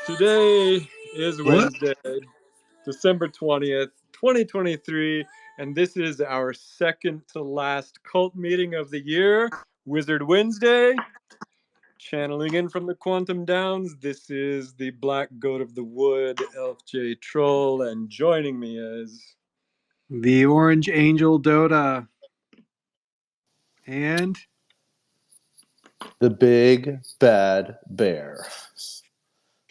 Today is What? Wednesday, December 20th, 2023, and this is our second to last cult meeting of the year, Wizard Wednesday. Channeling in from the Quantum Downs, this is the Black Goat of the Wood, Elf J Trul, and joining me is... The Orange Angel Dotta. And the big bad bear.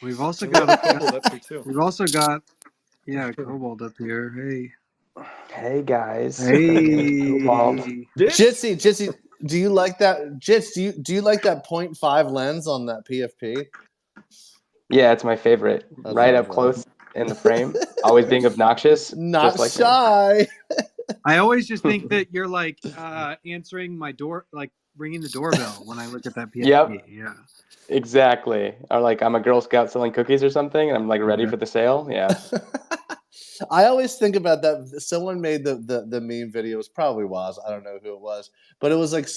we've also And we have a got kobold up here too. Kobold up here. Hey. Hey guys. Hey. Jitcy, do you like that? Jits, do you like that 0.5 lens on that PFP? Yeah, it's my favorite. That's right what I up thought. close in the frame. Always being obnoxious. Not just like shy. I always just think that you're like answering my door, like ringing the doorbell when I look at that PSP. Yep. Yeah. Exactly. Or like I'm a Girl Scout selling cookies or something, and I'm like ready for the sale. Yeah. I always think about that. Someone made the meme video. It was probably was. I don't know who it was, but it was like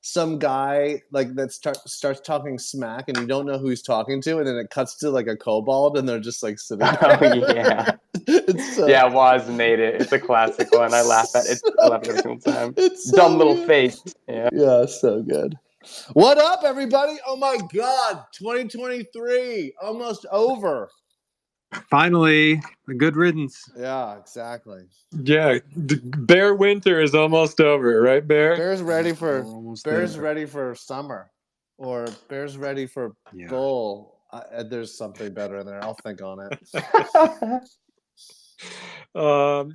some guy like that starts talking smack, and you don't know who he's talking to, and then it cuts to like a kobold, and they're just like sitting there. Oh yeah. Yeah, Waz made it. It's a classic one. I laugh at it. I laugh at it every single time. It's so Dumb little good. face. Yeah. Yeah, so good. What up, everybody? Oh my God, 2023 almost over. Finally, a good riddance. Yeah, exactly. Yeah, Bear Winter is almost over, right, Bear? Bear's ready for Bear's ready for summer, or Bear's ready for bull. There's something better in there. I'll think on it.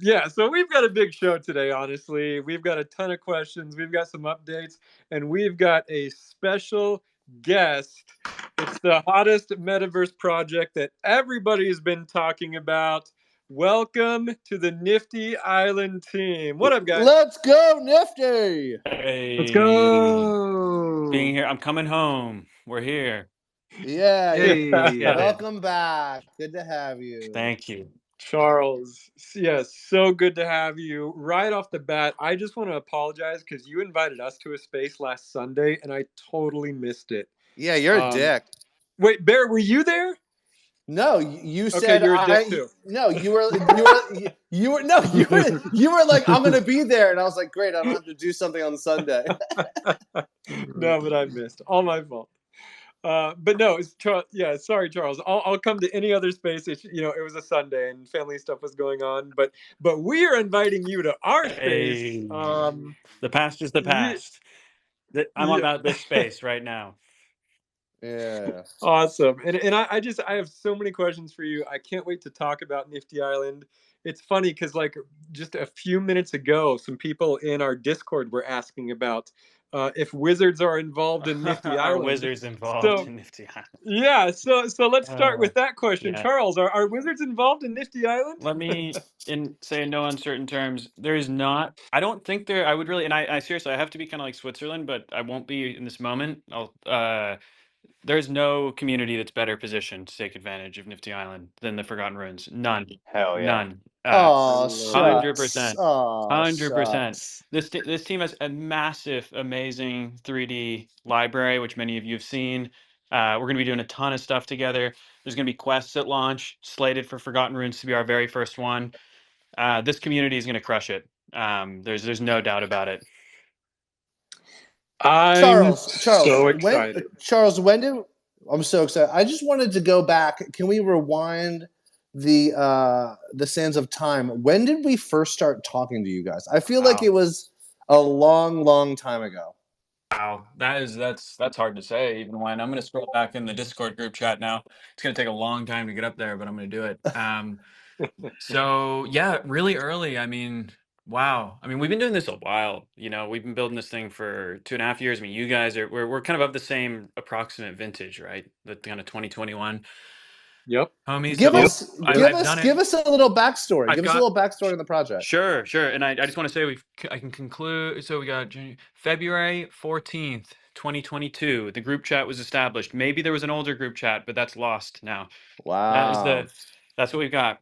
Yeah, so we've got a big show today, honestly. We've got a ton of questions, we've got some updates, and we've got a special guest. It's the hottest metaverse project that everybody's been talking about. Welcome to the Nifty Island team. What up, guys? Let's go, Nifty! Hey, Let's go. being here. I'm coming home. We're here. Yeah, Hey. welcome back. Good to have you. Thank you. Charles, yes, so good to have you. Right off the bat, I just want to apologize because you invited us to a space last Sunday and I totally missed it. Yeah, you're a dick. Wait, Bear, were you there? No, you said okay, you're a dick too. No, you were like, I'm gonna be there, and I was like, great, I don't have to do something on Sunday. No, but I missed. All my fault. But no, sorry, Charles. I'll come to any other space. It was a Sunday and family stuff was going on. But we are inviting you to our space. The past is the past. I'm about this space right now. Yeah. Awesome. And I have so many questions for you. I can't wait to talk about Nifty Island. It's funny because like just a few minutes ago, some people in our Discord were asking about if wizards are involved in Nifty Island. Are wizards involved in Nifty Island? Yeah, so let's start with that question. Yeah. Charles, are wizards involved in Nifty Island? Let me say in no uncertain terms, there is not. I don't think there. I would really, and I seriously, I have to be kind of like Switzerland, but I won't be in this moment. There's no community that's better positioned to take advantage of Nifty Island than the Forgotten Runes. None. Hell yeah. None. 100%. 100%. This team has a massive, amazing 3D library, which many of you have seen. We're going to be doing a ton of stuff together. There's going to be quests at launch, slated for Forgotten Runes to be our very first one. This community is going to crush it. There's no doubt about it. Charles, so excited. I'm so excited. I just wanted to go back. Can we rewind the sands of time? When did we first start talking to you guys? I feel like it was a long time ago. Wow, that's hard to say. Even when I'm going to scroll back in the Discord group chat now, it's going to take a long time to get up there, but I'm going to do it. So yeah, really early. I mean, wow. I mean, we've been doing this a while. We've been building this thing for 2.5 years. I mean, you guys we're kind of the same approximate vintage, right? The kind of 2021. Yep. Homies. Give us a little backstory. Give us a little backstory on the project. Sure. And I just want to say I can conclude. So we got February 14th, 2022. The group chat was established. Maybe there was an older group chat, but that's lost now. Wow. That's what we've got.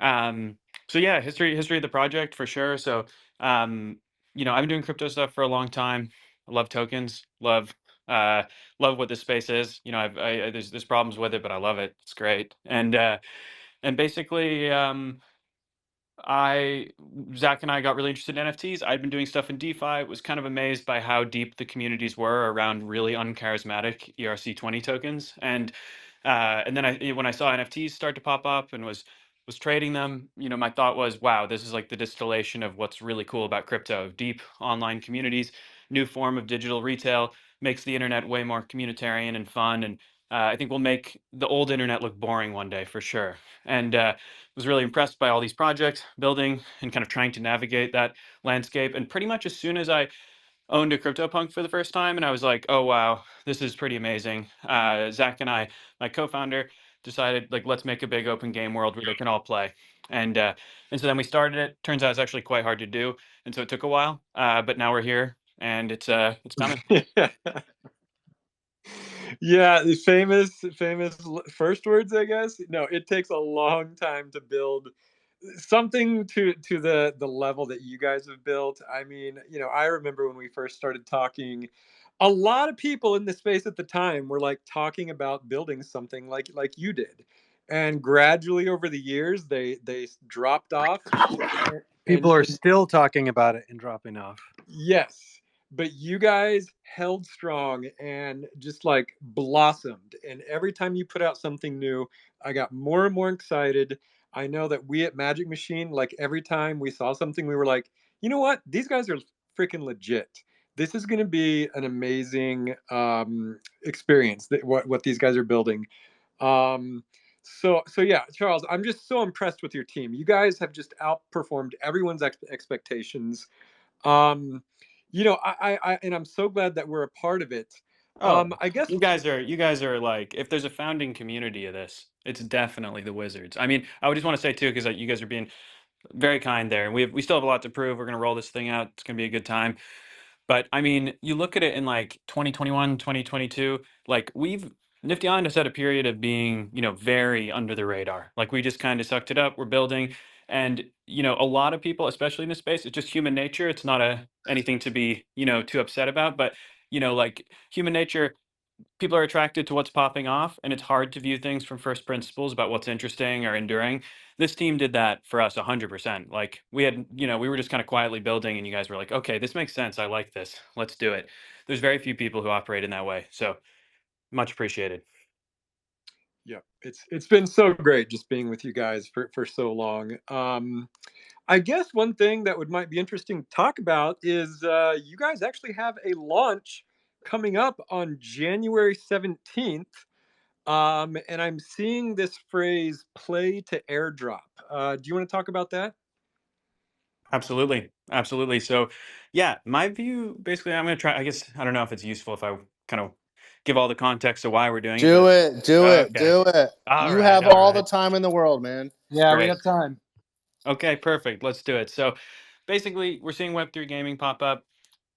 So yeah, history of the project for sure. So I've been doing crypto stuff for a long time. I love tokens, love Love what this space is. You know, there's problems with it, but I love it. It's great. And basically, Zach and I got really interested in NFTs. I'd been doing stuff in DeFi. Was kind of amazed by how deep the communities were around really uncharismatic ERC20 tokens. And then when I saw NFTs start to pop up and was trading them, you know, my thought was, wow, this is like the distillation of what's really cool about crypto. Deep online communities, new form of digital retail, makes the internet way more communitarian and fun. And I think we'll make the old internet look boring one day for sure. And was really impressed by all these projects, building and kind of trying to navigate that landscape. And pretty much as soon as I owned a CryptoPunk for the first time, and I was like, oh, wow, this is pretty amazing. Zach and I, my co-founder, decided, like, let's make a big open game world where they can all play. And so then we started it. Turns out it's actually quite hard to do. And so it took a while, but now we're here and it's coming. Yeah, the famous first words, I guess. No, it takes a long time to build something to the level that you guys have built. I mean, you know, I remember when we first started talking, a lot of people in the space at the time were like talking about building something like you did. And gradually over the years they dropped off. People are still talking about it and dropping off. Yes, but you guys held strong and just like blossomed. And every time you put out something new, I got more and more excited. I know that we at Magic Machine, like every time we saw something, we were like, you know what? These guys are freaking legit. This is going to be an amazing experience. That what these guys are building. Um, so yeah, Charles, I'm just so impressed with your team. You guys have just outperformed everyone's expectations. um you know, I and I'm so glad that we're a part of it. I guess you guys are like, if there's a founding community of this, it's definitely the Wizards. I mean, I would just want to say too, because you guys are being very kind there, and we still have a lot to prove. We're going to roll this thing out. It's going to be a good time. But I mean, you look at it in like 2021, 2022, like NiftyIsland has had a period of being, you know, very under the radar. Like we just kind of sucked it up. We're building. And, you know, a lot of people, especially in this space, it's just human nature. It's not anything to be, you know, too upset about. But, you know, like human nature, people are attracted to what's popping off, and it's hard to view things from first principles about what's interesting or enduring. This team did that for us 100%. Like we had, you know, we were just kind of quietly building, and you guys were like, okay, this makes sense. I like this. Let's do it. There's very few people who operate in that way. So much appreciated. yeah, it's been so great just being with you guys for so long. I guess one thing that might be interesting to talk about is you guys actually have a launch coming up on January 17th. And I'm seeing this phrase "play to airdrop." Do you want to talk about that? Absolutely. So yeah, my view, basically, I'm going to try, I guess, I don't know if it's useful if I kind of give all the context of why we're doing Do it. it. Do it. Okay. Do it. All You right. have All all the right. time in the world, man. Yeah, we Great. have time. Okay, perfect. Let's do it. So basically, we're seeing Web3 gaming pop up.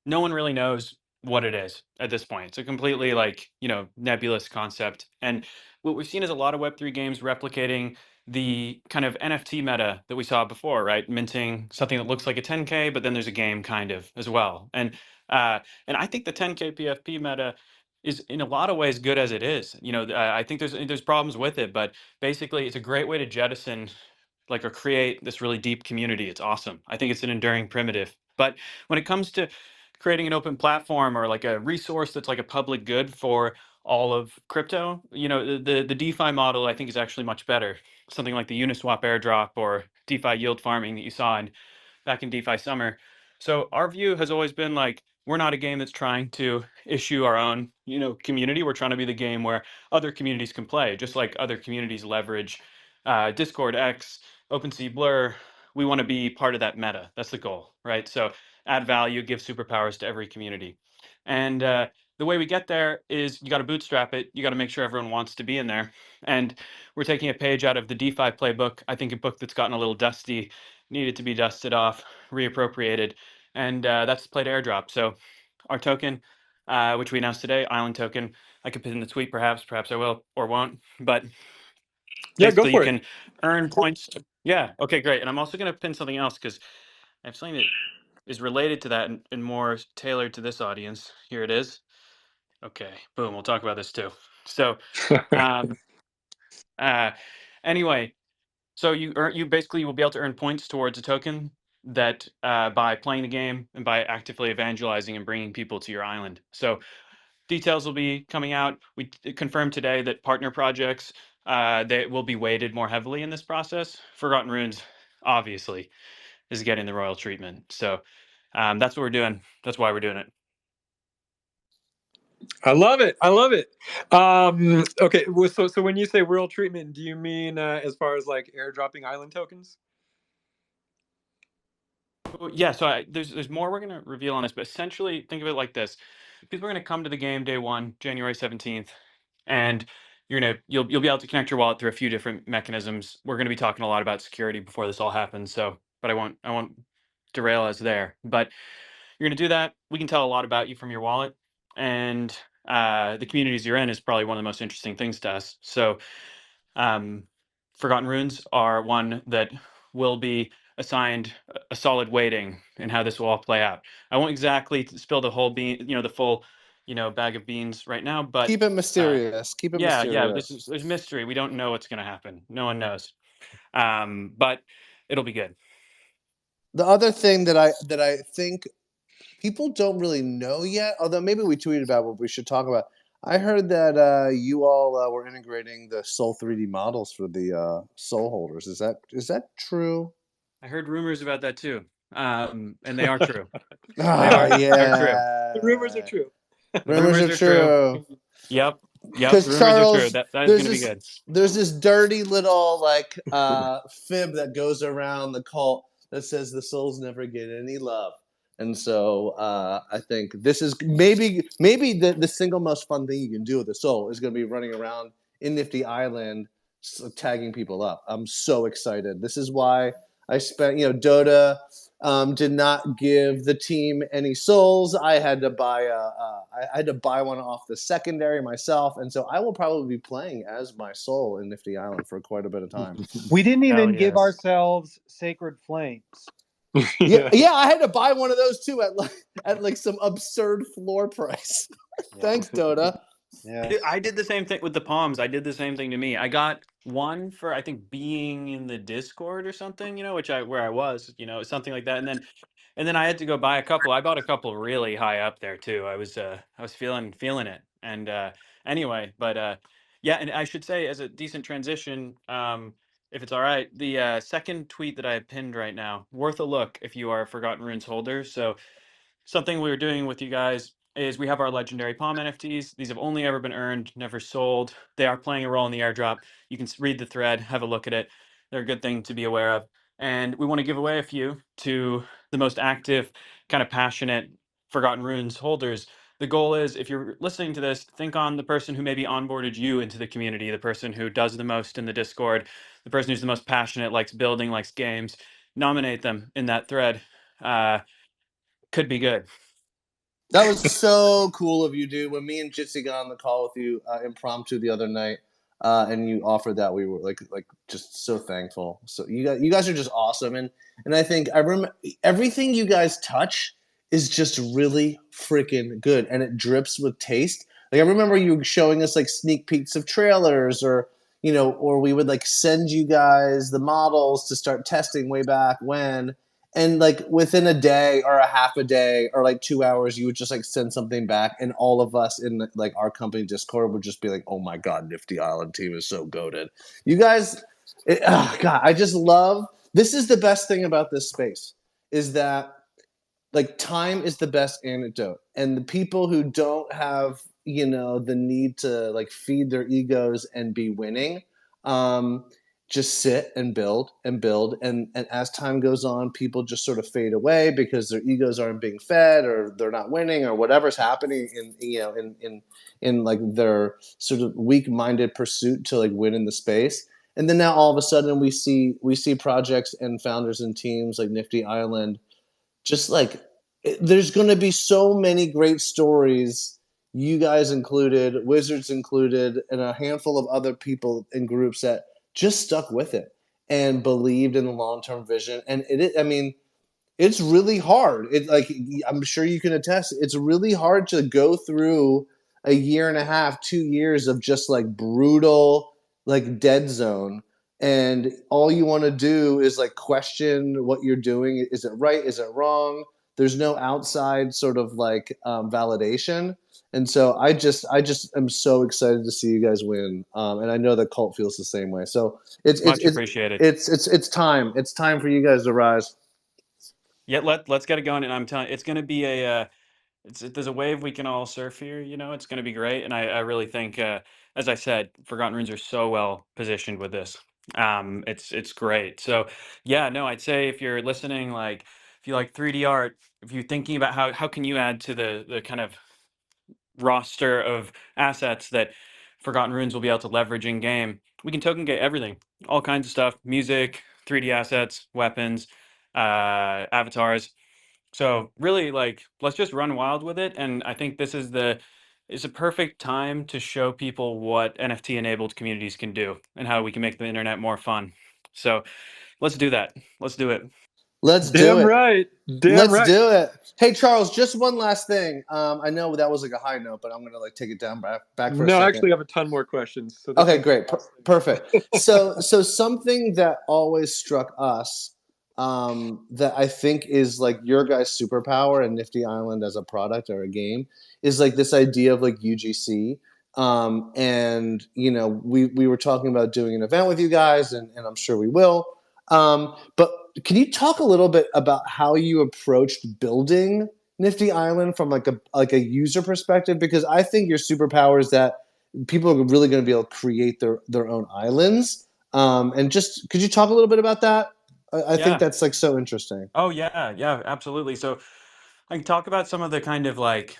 No one really knows what it is at this point. It's a completely like, you know, nebulous concept. And what we've seen is a lot of Web3 games replicating the kind of NFT meta that we saw before, right? Minting something that looks like a 10K, but then there's a game kind of as well. And I think the 10K PFP meta is in a lot of ways good as it is. You know, I think there's problems with it, but basically it's a great way to jettison like or create this really deep community. It's awesome. I think it's an enduring primitive. But when it comes to creating an open platform or like a resource that's like a public good for all of crypto, you know, the DeFi model I think is actually much better. Something like the Uniswap airdrop or DeFi yield farming that you saw back in DeFi summer. So our view has always been like, we're not a game that's trying to issue our own, you know, community. We're trying to be the game where other communities can play, just like other communities leverage Discord, X, OpenSea, Blur. We want to be part of that meta. That's the goal, right? So add value, give superpowers to every community. And the way we get there is you got to bootstrap it. You got to make sure everyone wants to be in there. And we're taking a page out of the DeFi playbook. I think a book that's gotten a little dusty, needed to be dusted off, reappropriated. And that's play to airdrop. So our token, which we announced today, Island token, I could put in the tweet perhaps I will or won't. But Yeah, go basically you for it. can earn points. Yeah, okay, great. And I'm also going to pin something else because I have something that is related to that and more tailored to this audience. Here it is. Okay, boom. We'll talk about this too. So, um, anyway, so you basically will be able to earn points towards a token that by playing the game and by actively evangelizing and bringing people to your island. So details will be coming out. We confirmed today that partner projects they will be weighted more heavily in this process. Forgotten Runes, obviously, is getting the royal treatment. So that's what we're doing. That's why we're doing it. I love it. I love it. Okay, so when you say royal treatment, do you mean as far as like airdropping island tokens? Yeah, so there's more we're going to reveal on this, but essentially think of it like this. People are going to come to the game day 1, January 17th, and you'll be able to connect your wallet through a few different mechanisms. We're going to be talking a lot about security before this all happens, so but I won't derail us there. But you're going to do that. We can tell a lot about you from your wallet, and the communities you're in is probably one of the most interesting things to us. So Forgotten Runes are one that will be assigned a solid weighting in how this will all play out. I won't exactly spill the whole the full, bag of beans right now, but Keep it mysterious. Keep it yeah, mysterious. there's mystery. We don't know what's going to happen. No one knows. But it'll be good. The other thing that I think people don't really know yet, although maybe we tweeted about what we should talk about. I heard that you all were integrating the Soul 3D models for the Soul holders. Is that true? I heard rumors about that too, and they are true. Ah, They are true. The rumors are yeah. true. The Rumors rumors are are true. true. Yep. The Because rumors are true. Charles, That is going to be good. there's this dirty little like fib that goes around the cult that says the souls never get any love. And so I think this is maybe the single most fun thing you can do with the soul is going to be running around in Nifty Island tagging people up. I'm so excited. This is why I spent, Dotta did not give the team any souls. I had to buy one off the secondary myself, and so I will probably be playing as my soul in Nifty Island for quite a bit of time. We didn't even Hell give yes. ourselves Sacred Flames. Yeah, I had to buy one of those too at like some absurd floor price. Thanks, Dotta. Yeah. I did the same thing with the palms. I did the same thing to me. I got one for I think being in the Discord or something, where I was, something like that. And then I had to go buy a couple. I bought a couple really high up there too. I was feeling it. And anyway, but yeah, and I should say as a decent transition, if it's all right, the second tweet that I have pinned right now, worth a look if you are a Forgotten Runes holder. So something we were doing with you guys is we have our legendary palm NFTs. These have only ever been earned, never sold. They are playing a role in the airdrop. You can read the thread, have a look at it. They're a good thing to be aware of. And we want to give away a few to the most active, kind of passionate Forgotten Runes holders. The goal is, if you're listening to this, think on the person who maybe onboarded you into the community, the person who does the most in the Discord, the person who's the most passionate, likes building, likes games. Nominate them in that thread. Could be good. That was so cool of you, dude. When me and Jitcy got on the call with you impromptu the other night, and you offered that, we were like just so thankful. So you guys are just awesome, and I think I remember everything you guys touch is just really freaking good, and it drips with taste. Like I remember you showing us like sneak peeks of trailers, or or we would like send you guys the models to start testing way back when. And like within a day or a half a day or like 2 hours, you would just like send something back, and all of us in like our company Discord would just be like, "Oh my god, Nifty Island team is so goated." You guys, God, I just love. This is the best thing about this space is that like time is the best antidote, and the people who don't have the need to like feed their egos and be winning. Just sit and build and build, and as time goes on, people just sort of fade away because their egos aren't being fed, or they're not winning, or whatever's happening in like their sort of weak-minded pursuit to like win in the space. And then now all of a sudden we see projects and founders and teams like Nifty Island, just like there's going to be so many great stories, you guys included, Wizards included, and a handful of other people and groups that just stuck with it and believed in the long-term vision. And it's really hard. I'm sure you can attest. It's really hard to go through a year and a half, 2 years of just like brutal, like dead zone. And all you want to do is like question what you're doing. Is it right? Is it wrong? There's no outside sort of like validation. And so I just am so excited to see you guys win. And I know that Cult feels the same way. So Much appreciated. It's time. It's time for you guys to rise. Yeah, let's get it going. And I'm telling you, it's going to be there's a wave we can all surf here. You know, it's going to be great. And I really think, as I said, Forgotten Runes are so well positioned with this. It's great. So yeah, no, I'd say if you're listening, like if you like 3D art, if you're thinking about how can you add to the kind of roster of assets that Forgotten Runes will be able to leverage in game, we can token gate everything, all kinds of stuff, music, 3D assets, weapons, avatars. So really, like, let's just run wild with it. And I think this is it's a perfect time to show people what NFT enabled communities can do and how we can make the internet more fun. So let's do that. Let's do it. Let's do Damn it. right. Damn Let's right. do it. Hey, Charles, just one last thing. I know that was like a high note, but I'm going to like take it down back for a No, I second. actually have a ton more questions. So this Okay, is great. Perfect. So something that always struck us that I think is like your guys' superpower and Nifty Island as a product or a game is like this idea of like UGC. And you know, we were talking about doing an event with you guys, and I'm sure we will. But can you talk a little bit about how you approached building Nifty Island from like a user perspective? Because I think your superpower is that people are really going to be able to create their own islands. And just could you talk a little bit about that? I think Yeah. that's like so interesting. Oh yeah, absolutely. So I can talk about some of the kind of like,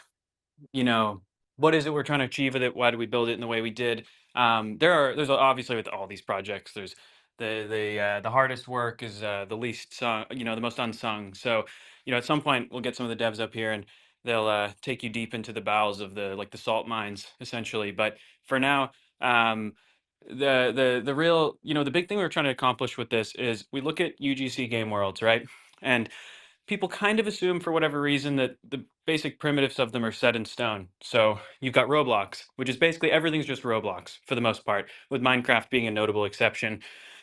you know, what is it we're trying to achieve with it? Why do we build it in the way we did? There's obviously with all these projects, there's the hardest work is the least sung, you know, the most unsung. So, you know, at some point we'll get some of the devs up here and they'll take you deep into the bowels of the salt mines essentially. But for now, the real, you know, the big thing we're trying to accomplish with this is we look at UGC game worlds, right? And people kind of assume for whatever reason that the basic primitives of them are set in stone. So you've got Roblox, which is basically everything's just Roblox for the most part, with Minecraft being a notable exception.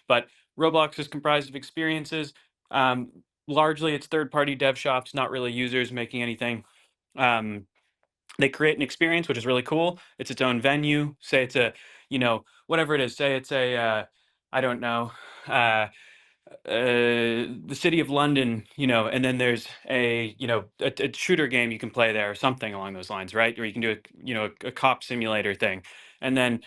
But Roblox is comprised of experiences. Um, Largely, it's third-party dev shops, not really users making anything. They create an experience, which is really cool. It's its own venue. Say it's a, you know, whatever it is. Say it's a, I don't know. The city of London, you know, and then there's a, you know, a shooter game you can play there or something along those lines, right? Or you can do a cop simulator thing. And then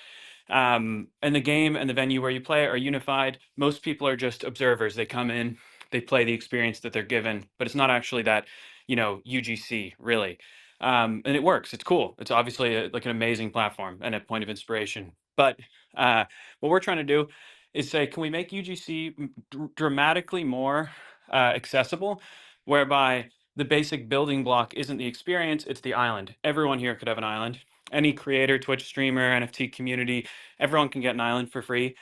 and the game and the venue where you play are unified. Most people are just observers. They come in, they play the experience that they're given, but it's not actually that, you know, UGC really. And it works. It's cool. It's obviously like an amazing platform and a point of inspiration. But what we're trying to do is say, can we make UGC dramatically more accessible, whereby the basic building block isn't the experience, it's the island. Everyone here could have an island. Any creator, Twitch streamer, NFT community, everyone can get an island for free.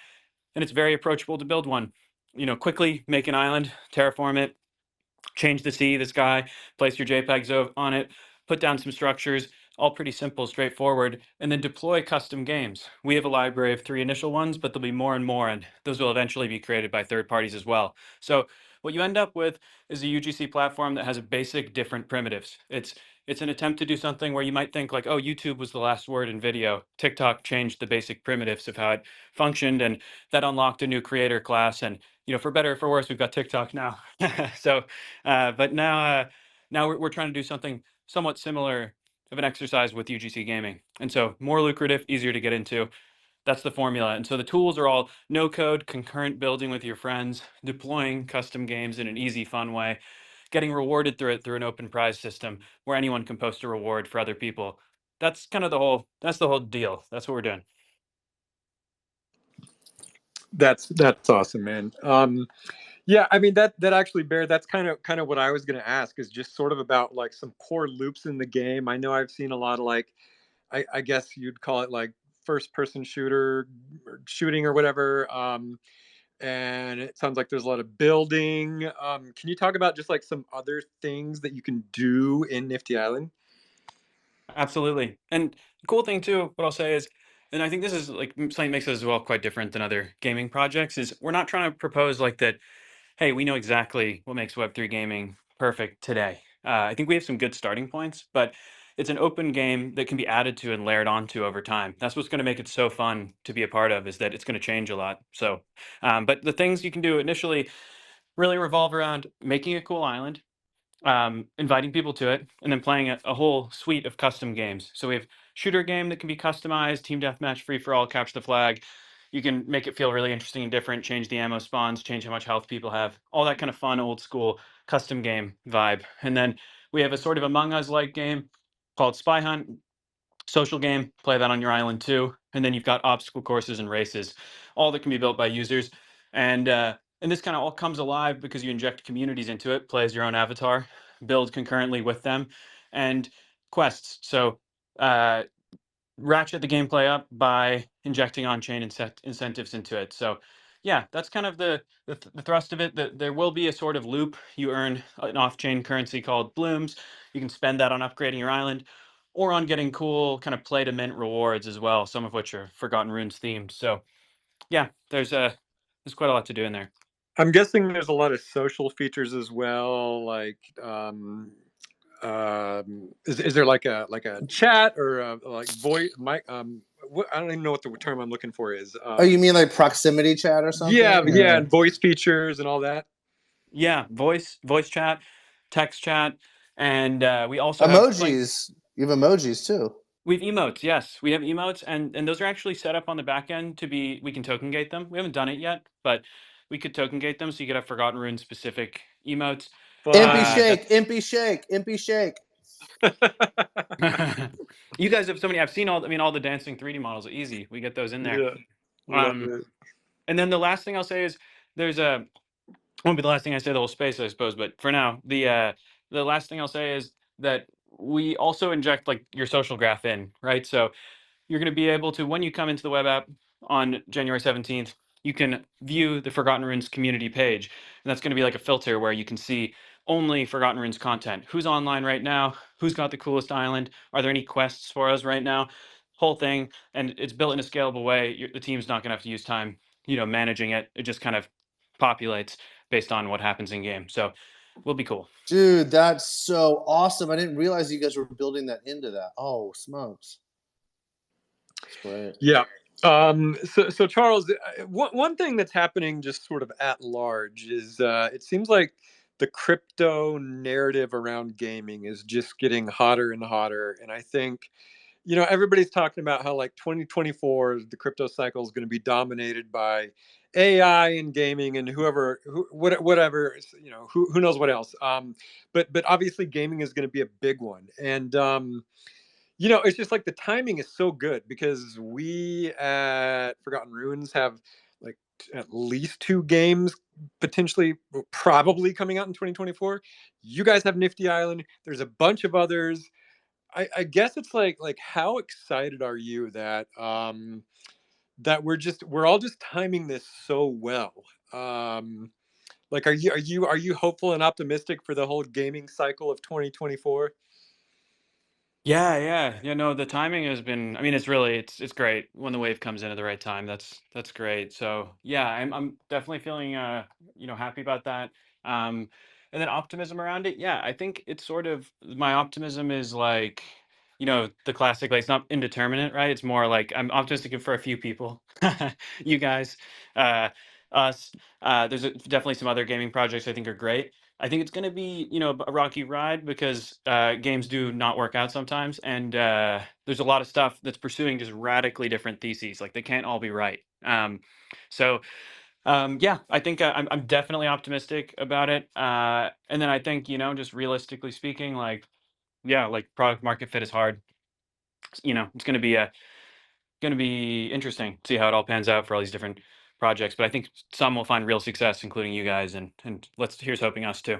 And it's very approachable to build one. You know, quickly make an island, terraform it, change the sea, the sky, place your JPEGs on it, put down some structures, all pretty simple, straightforward, and then deploy custom games. We have a library of 3 initial ones, but there'll be more and more, and those will eventually be created by third parties as well. So what you end up with is a UGC platform that has a basic different primitives. It's an attempt to do something where you might think like, oh, YouTube was the last word in video. TikTok changed the basic primitives of how it functioned, and that unlocked a new creator class. And you know, for better or for worse, we've got TikTok now. So, but now we're trying to do something somewhat similar of an exercise with UGC gaming, and so more lucrative, easier to get into. That's the formula. And so the tools are all no code, concurrent building with your friends, deploying custom games in an easy, fun way, getting rewarded through it through an open prize system where anyone can post a reward for other people. That's kind of that's the whole deal. That's what we're doing. That's awesome, man. Yeah, I mean that actually that's kind of what I was going to ask, is just sort of about like some core loops in the game. I know I've seen a lot of like, I guess you'd call it like first person shooting or whatever. And it sounds like there's a lot of building. Can you talk about just like some other things that you can do in Nifty Island? Absolutely. And the cool thing too, what I'll say is, and I think this is like something that makes us as well quite different than other gaming projects, is we're not trying to propose like that, hey, we know exactly what makes Web3 gaming perfect today. I think we have some good starting points, but it's an open game that can be added to and layered onto over time. That's what's going to make it so fun to be a part of, is that it's going to change a lot. So, but the things you can do initially really revolve around making a cool island, inviting people to it, and then playing a whole suite of custom games. So we have shooter game that can be customized, team deathmatch, free for all, capture the flag. You can make it feel really interesting and different, change the ammo spawns, change how much health people have, all that kind of fun, old school custom game vibe. And then we have a sort of Among Us like game called Spy Hunt, social game, play that on your island too. And then you've got obstacle courses and races, all that can be built by users. And this kind of all comes alive because you inject communities into it, play as your own avatar, build concurrently with them, and quests. So ratchet the gameplay up by injecting on-chain incentives into it. So yeah, that's kind of the thrust of it. That there will be a sort of loop. You earn an off-chain currency called blooms. You can spend that on upgrading your island or on getting cool kind of play to mint rewards as well, some of which are Forgotten Runes themed. So yeah, there's quite a lot to do in there. I'm guessing there's a lot of social features as well, like is there like a chat or like voice mic I don't even know what the term I'm looking for is. Oh, you mean like proximity chat or something? Yeah, and voice features and all that. Yeah, voice chat, text chat, and we also have like Emojis. You have emojis too. we have emotes. Yes, we have emotes, and those are actually set up on the back end to be. We can token gate them. We haven't done it yet, but we could token gate them, so you could have Forgotten Rune specific emotes. Impy Fun. shake, impy shake, impy shake. You guys have so many. I've seen all. I mean, all the dancing 3D models are easy. We get those in there. Yeah, love it. And then the last thing I'll say is there's a. Won't be the last thing I say the whole space, I suppose. But for now, the last thing I'll say is that we also inject like your social graph in, right? So you're going to be able to, when you come into the web app on January 17th, you can view the Forgotten Runes community page. And that's going to be like a filter where you can see only Forgotten Runes content. Who's online right now? Who's got the coolest island? Are there any quests for us right now? Whole thing. And it's built in a scalable way. The team's not going to have to use time, managing it. It just kind of populates based on what happens in game. So will be cool. Dude, that's so awesome. I didn't realize you guys were building that into that. Oh, smokes. That's great. Yeah. So Charles, one thing that's happening just sort of at large is it seems like the crypto narrative around gaming is just getting hotter and hotter. And I think, everybody's talking about how like 2024, the crypto cycle is going to be dominated by AI and gaming and whatever, who knows what else. But obviously gaming is going to be a big one. And, it's just like the timing is so good because we at Forgotten Runes have like at least 2 games potentially probably coming out in 2024. You guys have Nifty Island. There's a bunch of others. I guess it's like how excited are you that that we're all just timing this so well? Like are you hopeful and optimistic for the whole gaming cycle of 2024? Yeah. No, the timing has been, I mean, it's great when the wave comes in at the right time. That's great. So yeah, I'm definitely feeling, happy about that. And then optimism around it. Yeah, I think it's sort of, my optimism is like, the classic, like it's not indeterminate, right? It's more like I'm optimistic for a few people, you guys, us. There's definitely some other gaming projects I think are great. I think it's going to be, a rocky ride because games do not work out sometimes, and there's a lot of stuff that's pursuing just radically different theses. Like they can't all be right. Yeah, I think I'm definitely optimistic about it. And then I think, just realistically speaking, like yeah, like product market fit is hard. It's going to be interesting to see how it all pans out for all these different projects. But I think some will find real success, including you guys, and here's hoping us too.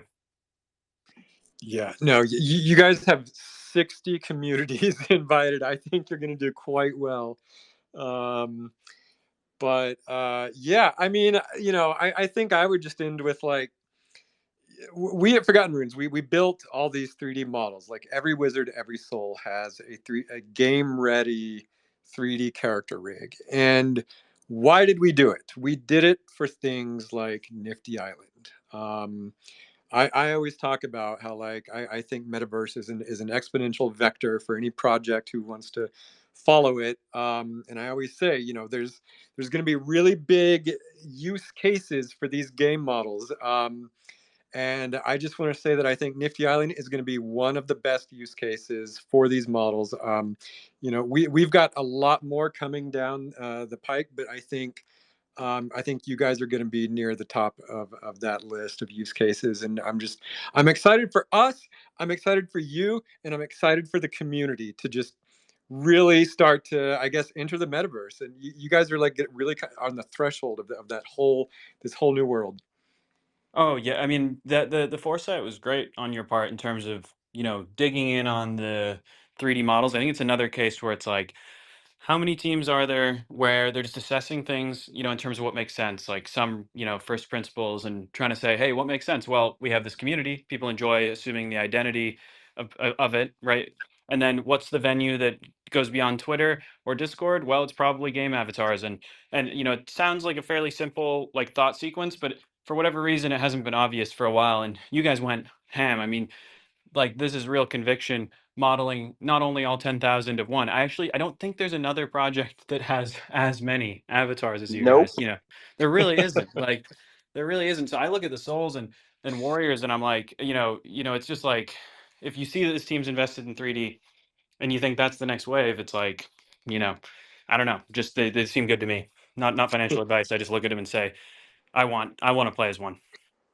Yeah, no, you guys have 60 communities invited. I think you're going to do quite well. But yeah, I mean, I think I would just end with like, we at Forgotten Runes, we built all these 3D models. Like every wizard, every soul has a game ready 3D character rig. And why did we do it? We did it for things like Nifty Island. I always talk about how like I think metaverse is an exponential vector for any project who wants to follow it. And I always say, you know, there's going to be really big use cases for these game models. And I just want to say that I think Nifty Island is going to be one of the best use cases for these models. You know, we've got a lot more coming down the pike, but I think you guys are going to be near the top of that list of use cases. And I'm excited for us. I'm excited for you, and I'm excited for the community to just really start to, I guess, enter the metaverse. And you guys are like really on the threshold of this whole new world. Oh yeah, I mean the foresight was great on your part in terms of, you know, digging in on the 3D models. I think it's another case where it's like, how many teams are there where they're just assessing things, you know, in terms of what makes sense, like some, you know, first principles and trying to say, hey, what makes sense? Well, we have this community, people enjoy assuming the identity of it, right? And then what's the venue that goes beyond Twitter or Discord? Well, it's probably game avatars, and you know, it sounds like a fairly simple like thought sequence, but for whatever reason, it hasn't been obvious for a while. And you guys went ham. I mean, like this is real conviction modeling not only all 10,000 of one. I don't think there's another project that has as many avatars as you Nope. guys. You know, there really isn't. Like there really isn't. So I look at the souls and warriors and I'm like, it's just like if you see that this team's invested in 3D and you think that's the next wave, it's like, you know, I don't know. Just they seem good to me. Not financial advice. I just look at them and say, I want to play as one.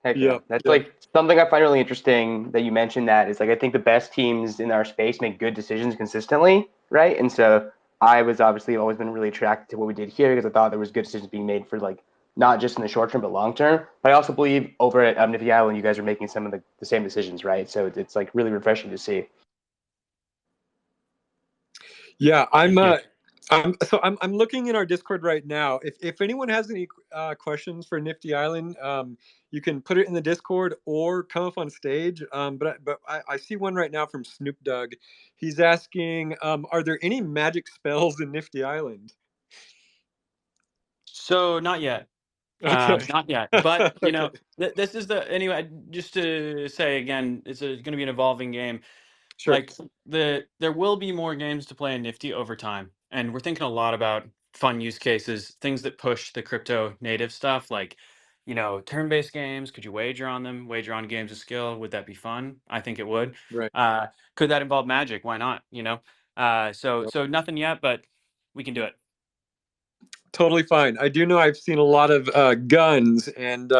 Heck yeah. Yeah, That's yeah. like something I find really interesting that you mentioned that is like I think the best teams in our space make good decisions consistently, right? And so I was obviously always been really attracted to what we did here because I thought there was good decisions being made for like not just in the short term but long term. But I also believe over at Nifty Island you guys are making some of the same decisions, right? So it's like really refreshing to see. Yeah, Thank you. I'm looking in our Discord right now. If anyone has any questions for Nifty Island, you can put it in the Discord or come up on stage. But I see one right now from Snoop Dogg. He's asking, are there any magic spells in Nifty Island? So not yet. Okay. Not yet, but you know, Okay. this is the anyway. Just to say again, it's going to be an evolving game. Sure. Like there will be more games to play in Nifty over time, and we're thinking a lot about fun use cases, things that push the crypto native stuff, like you know, turn-based games. Could you wager on them? Wager on games of skill? Would that be fun? I think it would. Right. Could that involve magic? Why not? You know, so nothing yet, but we can do it. Totally fine. I do know I've seen a lot of guns, and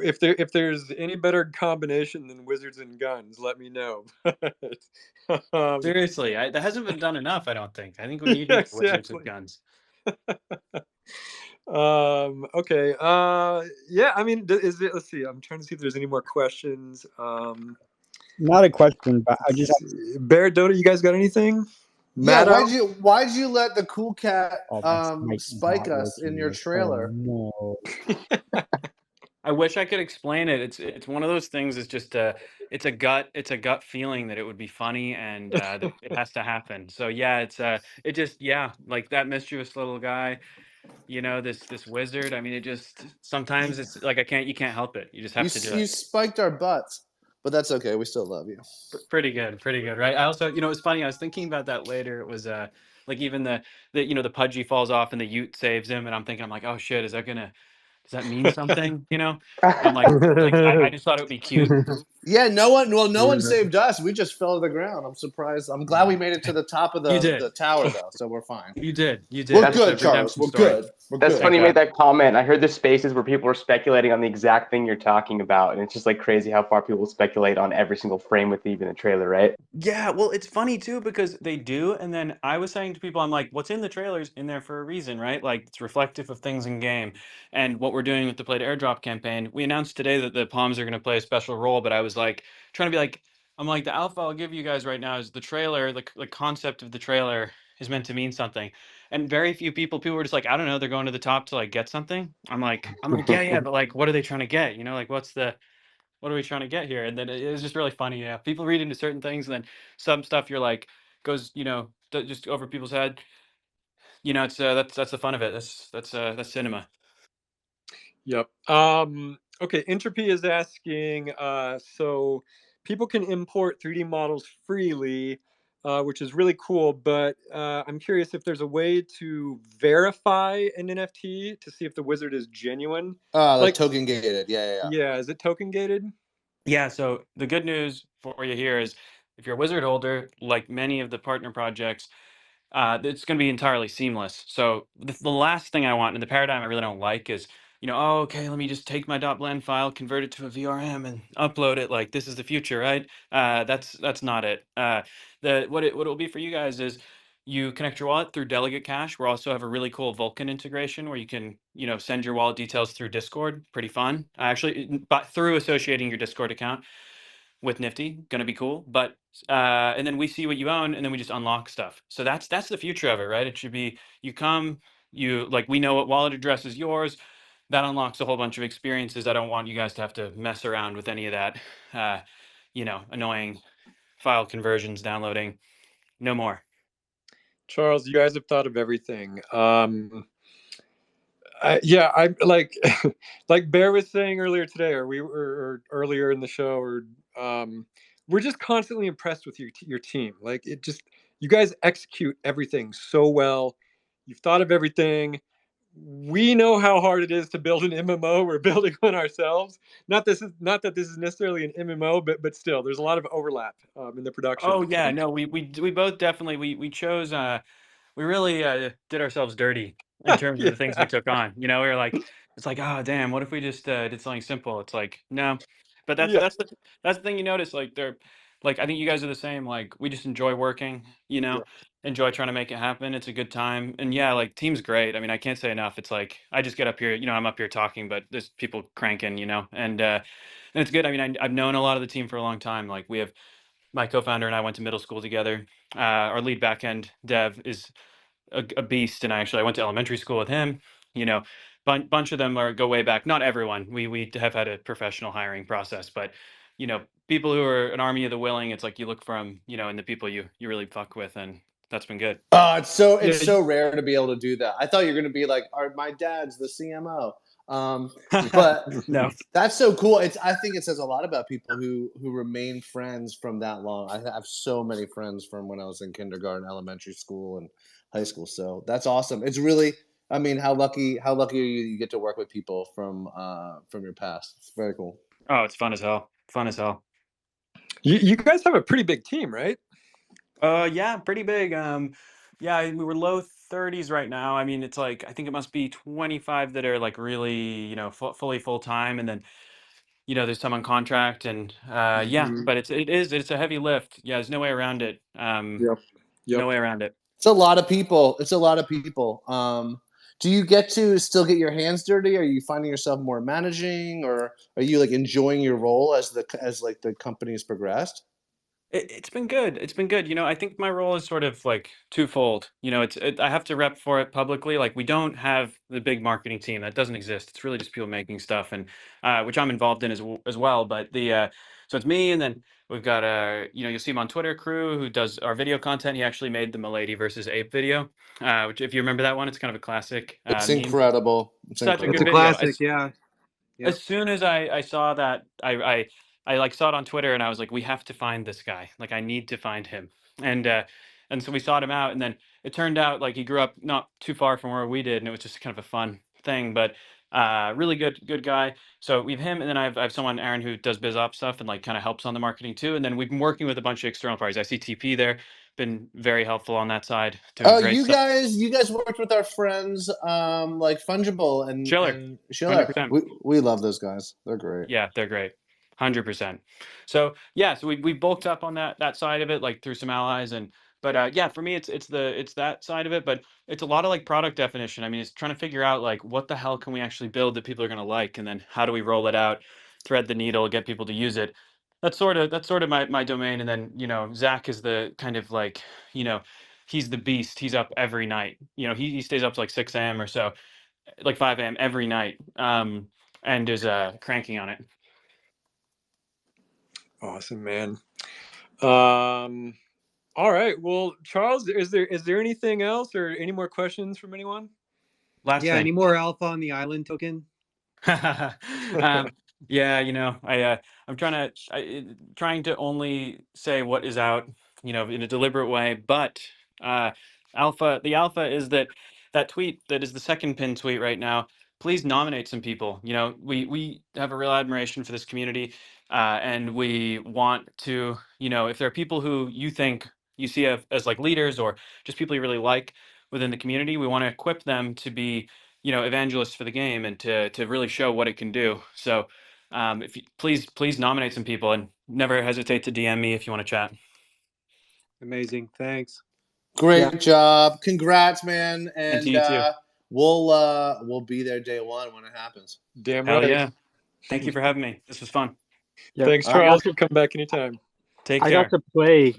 if there's any better combination than wizards and guns, let me know. um, Seriously, that hasn't been done enough. I don't think. I think we need yeah, more wizards with exactly. guns. Okay. Yeah. I mean, is it? Let's see. I'm trying to see if there's any more questions. Not a question, but I just Bear, Dotta, you guys got anything? Yeah, Matt, why'd you let the cool cat might spike not us in working your with- trailer? Oh, no. I wish I could explain it. It's one of those things. It's just it's a gut feeling that it would be funny and that it has to happen. So yeah, it just like that mischievous little guy, you know, this wizard. I mean, it just sometimes it's like you can't help it. You just have to do You it. spiked our butts, but that's okay. We still love you. Pretty good, right? I also, you know, it's funny. I was thinking about that later. It was like even the you know the pudgy falls off and the Ute saves him, and I'm like, oh shit, does that mean something? You know, I'm like I just thought it would be cute. Yeah, no one saved us. We just fell to the ground. I'm surprised. I'm glad we made it to the top of You the did. tower though, so we're fine. You did. We're That's good, a Charles. redemption We're story. good. We're That's good. funny you God. made that comment. I heard there's spaces where people are speculating on the exact thing you're talking about, and it's just like crazy how far people speculate on every single frame with even a trailer, right? Yeah, well, it's funny too because they do, and then I was saying to people, I'm like, what's in the trailers in there for a reason, right? Like it's reflective of things in game, and what we're doing with the Play to Airdrop campaign. We announced today that the Palms are going to play a special role, but I was like trying to be like, I'm like the alpha I'll give you guys right now is the trailer, the concept of the trailer is meant to mean something, and very few people were just like, I don't know, they're going to the top to like get something. I'm like, yeah, but like, what are they trying to get? You know, like what's what are we trying to get here? And then it was just really funny. Yeah, people read into certain things, and then some stuff you're like goes, just over people's head. It's that's the fun of it. That's cinema. Yep. Okay, Entropy is asking, so people can import 3D models freely, which is really cool, but I'm curious if there's a way to verify an NFT to see if the wizard is genuine. Like Like, token gated. Yeah. yeah, is it token gated? Yeah, so the good news for you here is if you're a wizard holder, like many of the partner projects, it's going to be entirely seamless. So the last thing I want in the paradigm I really don't like is, oh, okay, let me just take my .blend file, convert it to a VRM, and upload it. Like this is the future, right? That's not it. What it will be for you guys is you connect your wallet through Delegate Cash. We also have a really cool Vulkan integration where you can, send your wallet details through Discord. Pretty fun. Actually, but through associating your Discord account with Nifty, gonna be cool. But and then we see what you own, and then we just unlock stuff. So that's the future of it, right? It should be you come, we know what wallet address is yours. That unlocks a whole bunch of experiences. I don't want you guys to have to mess around with any of that, annoying file conversions, downloading. No more. Charles, you guys have thought of everything. Yeah, I'm like, like Bear was saying earlier today, or earlier in the show, we're just constantly impressed with your team. Like you guys execute everything so well. You've thought of everything. We know how hard it is to build an MMO. We're building one ourselves. Not that this is necessarily an MMO, but still, there's a lot of overlap in the production. Oh yeah, no, we both definitely we chose we really did ourselves dirty in terms of the things we Yeah, took on. We were like, it's like, oh damn, what if we just did something simple? It's like, no, but yeah, that's the thing you notice. Like they're like I think you guys are the same. Like we just enjoy working. yeah. Enjoy trying to make it happen. It's a good time, and yeah, like team's great. I mean, I can't say enough. It's like I just get up here. I'm up here talking, but there's people cranking. And it's good. I mean, I've known a lot of the team for a long time. Like we have my co-founder and I went to middle school together. Our lead backend dev is a beast, and I went to elementary school with him. Bunch of them go way back. Not everyone. We have had a professional hiring process, but people who are an army of the willing. It's like you look from and the people you really fuck with, and that's been good. It's so rare to be able to do that. I thought you were going to be like, my dad's the CMO. But No. that's so cool. I think it says a lot about people who remain friends from that long. I have so many friends from when I was in kindergarten, elementary school, and high school. So that's awesome. It's really, I mean, how lucky are you get to work with people from your past. It's very cool. Oh, it's fun as hell. Fun as hell. You guys have a pretty big team, right? Yeah, pretty big. Yeah, we were low 30s right now. I mean, it's like I think it must be 25 that are like really, fully full time, and then there's some on contract, and yeah, Mhm. but it's a heavy lift. Yeah, there's no way around it. Yep. No Yep. way around it. It's a lot of people. Do you get to still get your hands dirty? Are you finding yourself more managing, or are you like enjoying your role as the company's progressed? It's been good. It's been good. I think my role is sort of like twofold. I have to rep for it publicly. Like we don't have the big marketing team that doesn't exist. It's really just people making stuff, and which I'm involved in as well. But so it's me, and then we've got you'll see him on Twitter, Crew, who does our video content. He actually made the Milady versus Ape video, which if you remember that one, it's kind of a classic It's meme. incredible. It's Such a It's good a incredible. video. classic. Yeah. Yep. As soon as I saw that, I like saw it on Twitter, and I was like, we have to find this guy. Like I need to find him. And so we sought him out, and then it turned out like he grew up not too far from where we did, and it was just kind of a fun thing. But really good guy. So we have him, and then I have someone, Aaron, who does biz op stuff and like kind of helps on the marketing too. And then we've been working with a bunch of external parties. I see TP there, been very helpful on that side, doing Oh, great stuff. you guys worked with our friends like Fungible Schiller, and Schiller. 100%. We love those guys. They're great. Yeah, they're great. 100%. So yeah, so we bulked up on that side of it, like through some allies, and but yeah, for me it's that side of it, but it's a lot of like product definition. I mean, it's trying to figure out like what the hell can we actually build that people are gonna like, and then how do we roll it out, thread the needle, get people to use it. That's sort of my domain. And then Zach is the kind of like he's the beast. He's up every night. He stays up to like 6 a.m. or so, like 5 a.m. every night, and is cranking on it. Awesome, man. All right. Well, Charles, is there anything else or any more questions from anyone? Last Yeah, thing. any more alpha on the island token? Yeah, I'm trying to only say what is out, in a deliberate way. But the alpha is that tweet that is the second pin tweet right now. Please nominate some people. We have a real admiration for this community, and we want to, if there are people who you think you see as like leaders or just people you really like within the community, we want to equip them to be evangelists for the game and to really show what it can do. So if you please nominate some people and never hesitate to DM me if you want to chat. Amazing. Thanks. Great job. Congrats, man. And to And you too. we'll be there day one when it happens. Damn Hell right. yeah. Thank you for having me. This was fun. Yeah, Thanks, Charles. Come back anytime. Take I care. got to play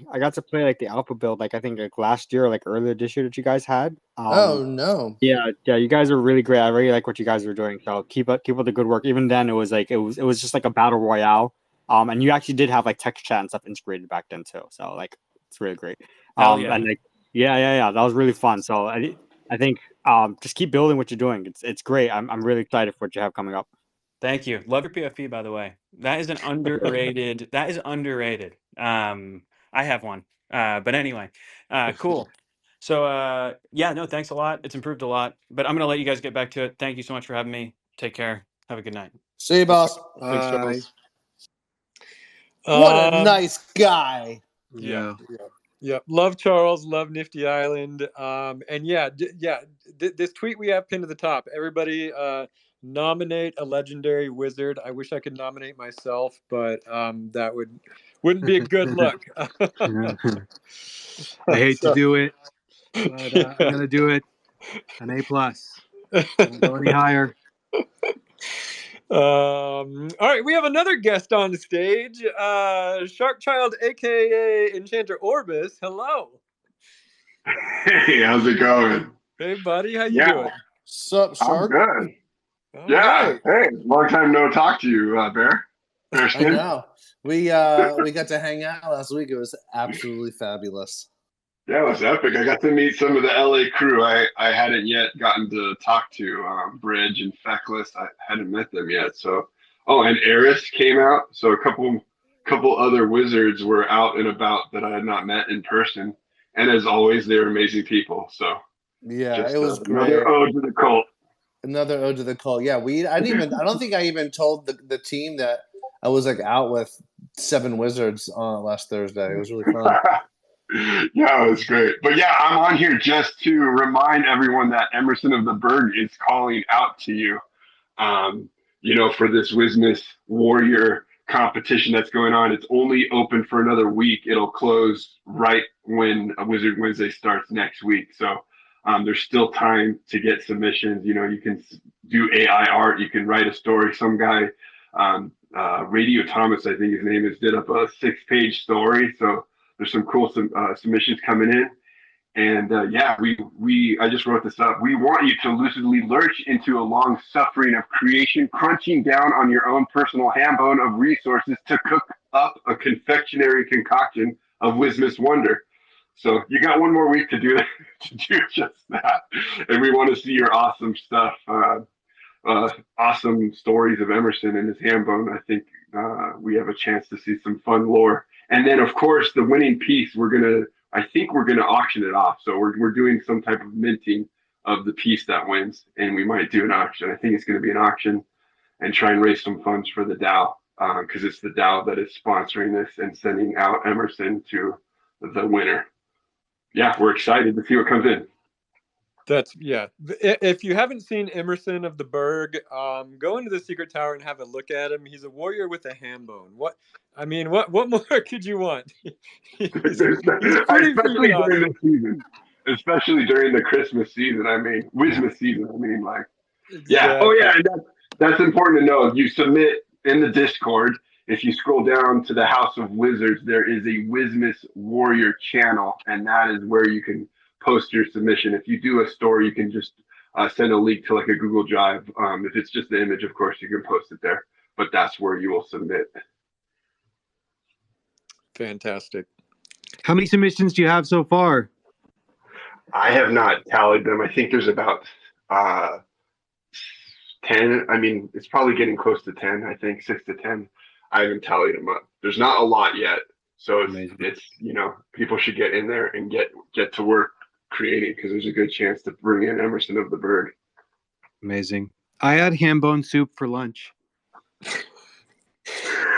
like the alpha build, like I think like last year or like earlier this year that you guys had. Oh no. Yeah, you guys are really great. I really like what you guys were doing. So keep up the good work. Even then, it was just like a battle royale. And you actually did have like text chat and stuff integrated back then too. So like it's really great. Hell yeah. And like yeah, that was really fun. So I think just keep building what you're doing. It's great. I'm really excited for what you have coming up. Thank you. Love your PFP, by the way. That is an underrated. That is underrated. I have one. But anyway, cool. So yeah, no, thanks a lot. It's improved a lot. But I'm gonna let you guys get back to it. Thank you so much for having me. Take care. Have a good night. See you, boss. Thanks, Charles. What a nice guy. Yeah. Love Charles. Love Nifty Island. And this tweet we have pinned to the top. Everybody nominate a legendary wizard. I wish I could nominate myself, but that wouldn't be a good look. I hate to do it, but I'm gonna do it. An A+. Won't go any higher. All right, we have another guest on the stage, Sharkchild, aka Enchanter Orbis. Hello. Hey, how's it going? Hey, buddy, how you doing? Sup, Shark? I'm good. All Yeah. right. Hey, long time no talk to you, Bear. I know. We got to hang out last week. It was absolutely fabulous. Yeah, it was epic. I got to meet some of the LA crew I hadn't yet gotten to talk to. Bridge and Feckless. I hadn't met them yet. So, and Eris came out. So a couple other wizards were out and about that I had not met in person. And as always, they're amazing people. So yeah, just, it was great. Another ode to the cult. Another ode to the cult. Yeah, I don't think I even told the team that I was like out with 7 wizards last Thursday. It was really fun. Yeah, it was great. But yeah, I'm on here just to remind everyone that Emerson of the Berg is calling out to you. For this Wizmas Warrior competition that's going on. It's only open for another week. It'll close right when a Wizard Wednesday starts next week. So there's still time to get submissions. You can do AI art. You can write a story. Some guy, Radio Thomas, I think his name is, did up a 6-page story. So there's some cool submissions coming in. And I just wrote this up. We want you to lucidly lurch into a long suffering of creation, crunching down on your own personal hambone of resources to cook up a confectionery concoction of Wizmas wonder. So you got one more week to do that, to do just that. And we want to see your awesome stuff, awesome stories of Emerson and his hambone. I think we have a chance to see some fun lore. And then, of course, the winning piece, I think we're going to auction it off. So we're doing some type of minting of the piece that wins, and we might do an auction. I think it's going to be an auction and try and raise some funds for the DAO, because it's the DAO that is sponsoring this and sending out Emerson to the winner. Yeah, we're excited to see what comes in. If you haven't seen Emerson of the Berg, go into the Secret Tower and have a look at him. He's a warrior with a hambone. What more could you want? he's pretty especially during the season, especially during the Christmas season. Wizmas season. Exactly. Yeah. Oh yeah, and that's important to know. You submit in the Discord. If you scroll down to the House of Wizards, there is a Wizmas Warrior channel, and that is where you can post your submission. If you do a story, you can just send a link to like a Google Drive. If it's just the image, of course, you can post it there. But that's where you will submit. Fantastic. How many submissions do you have so far? I have not tallied them. I think there's about 10. I mean, it's probably getting close to 10. I think 6 to 10. I haven't tallied them up. There's not a lot yet, so it's people should get in there and get to work creating, because there's a good chance to bring in Emerson of the Berg. Amazing. I had ham bone soup for lunch.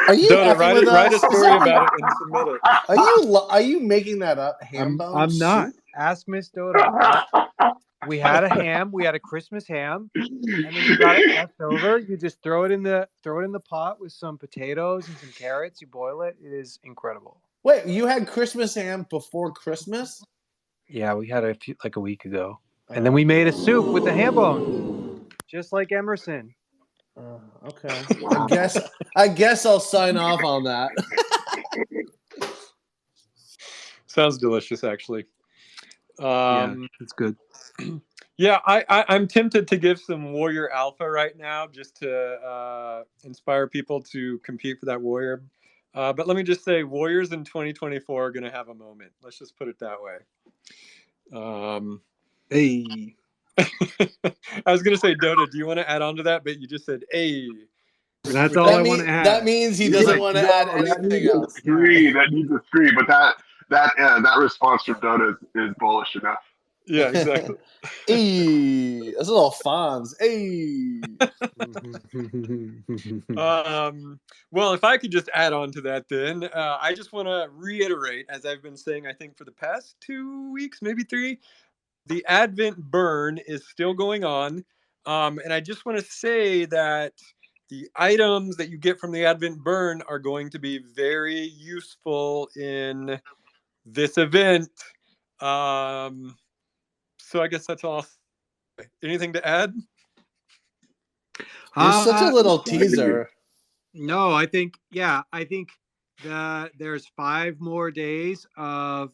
Are you Dotta, effing with write a us? story about it and submit it. Are you making that up? Ham bone I'm not. soup? Ask Miss Dotta. We had a ham. We had a Christmas ham, and then you got it left over. You just throw it in the pot with some potatoes and some carrots. You boil it. It is incredible. Wait, you had Christmas ham before Christmas? Yeah, we had a week ago, and then we made a soup with the ham bone, just like Emerson. Okay. I guess I'll sign off on that. Sounds delicious, actually. Yeah, it's good. Yeah, I'm tempted to give some Warrior Alpha right now, just to inspire people to compete for that Warrior. But let me just say, Warriors in 2024 are going to have a moment. Let's just put it that way. Hey. I was going to say, Dotta, do you want to add on to that? But you just said, hey. That's all I want to add. That means he doesn't want to add anything else. That needs a screen, but that response from Dotta is bullish enough. Yeah, exactly. Hey, that's a little Fonz. Hey. Well, if I could just add on to that, then I just want to reiterate, as I've been saying, I think for the past 2 weeks, maybe 3, the Advent burn is still going on. And I just want to say that the items that you get from the Advent burn are going to be very useful in this event. So I guess that's all. Anything to add? You're such a little teaser. No, I think that there's 5 more days of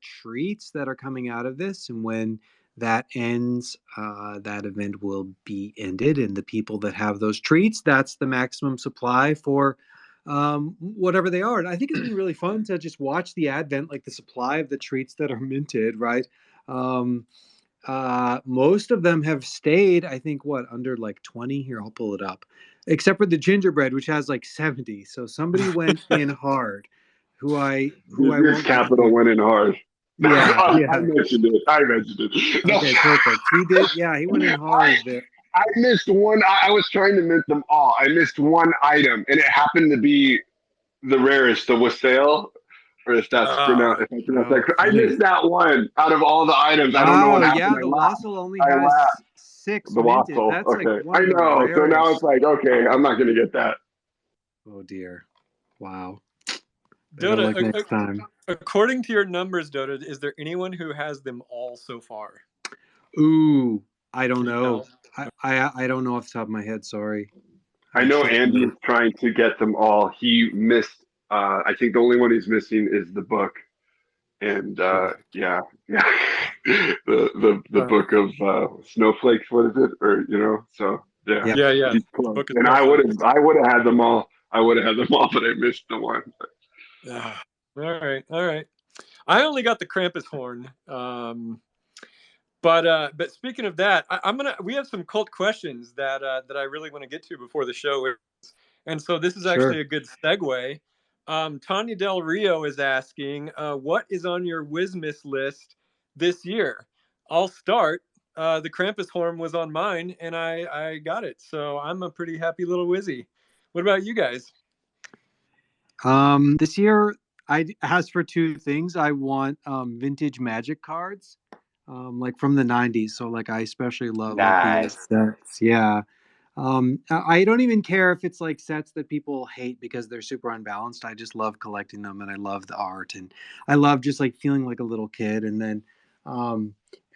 treats that are coming out of this, and when that ends, that event will be ended, and the people that have those treats, that's the maximum supply for whatever they are. And I think it's been really fun to just watch the advent, like the supply of the treats that are minted, right? Most of them have stayed, I think, under like 20 here. I'll pull it up, except for the gingerbread, which has like 70. So somebody went in hard. This capital went in hard. Yeah, I mentioned it. No. Okay, perfect. He did. Yeah, he went in hard there. I missed one. I was trying to mint them all. I missed one item, and it happened to be the rarest, the wassail. Or if that's pronounced, I missed that one out of all the items. I don't know what happened. Yeah, the wassail only has 6 the minted. wassail. That's okay. like one I of the know. rarest. So now it's like, okay, I'm not going to get that. Oh dear! Wow. Dotta, like next time. According to your numbers, Dotta, is there anyone who has them all so far? Ooh, I don't know. I don't know off the top of my head. Sorry. I know Andy is trying to get them all. He missed. I think the only one he's missing is the book, and the book of snowflakes. What is it? Or so yeah. Yeah. And I would have had them all. But I missed the one. All right. I only got the Krampus horn. But speaking of that, we have some cult questions that I really want to get to before the show, and so this is actually a good segue. Tanya Del Rio is asking, what is on your Wizmas list this year? I'll start. The Krampus horn was on mine, and I got it, so I'm a pretty happy little Wizzy. What about you guys? This year, I asked for 2 things. I want vintage Magic cards, like from the 90s. So like I especially love Nice. sets. Yeah. I don't even care if it's like sets that people hate because they're super unbalanced. I just love collecting them, and I love the art, and I love just like feeling like a little kid. And then,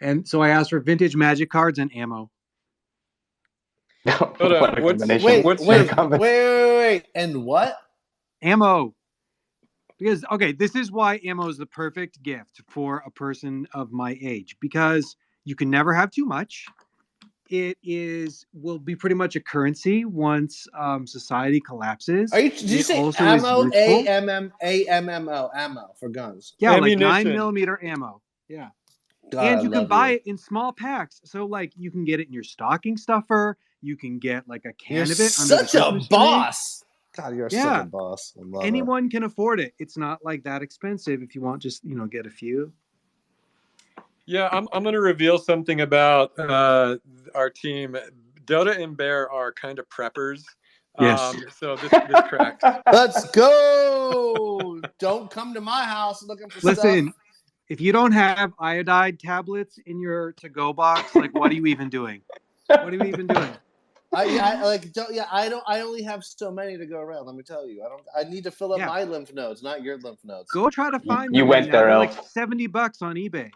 and so I asked for vintage Magic cards and ammo. Wait, and what? Ammo. Because, okay, this is why ammo is the perfect gift for a person of my age, because you can never have too much. will be pretty much a currency once society collapses. Did you It say also is ammo? useful. AMMO, ammo for guns. Yeah, like Ammunition. 9mm ammo. Yeah. God, And I you can love buy you. it in small packs. So like you can get it in your stocking stuffer. You can get like a can You're of it under the such a Christmas tree. boss. God, you're such Yeah. a boss. I love it. Anyone can afford it. It's not like that expensive if you want just, get a few. Yeah, I'm going to reveal something about our team. Dotta and Bear are kind of preppers. Yes. So this tracks. Let's go. Don't come to my house looking for Listen, stuff. if you don't have iodide tablets in your to-go box, like what are you even doing? What are you even doing? I only have so many to go around. Let me tell you, I need to fill up my lymph nodes, not your lymph nodes. Go try to find You them went right now. there, They're Elf. like $70 on eBay.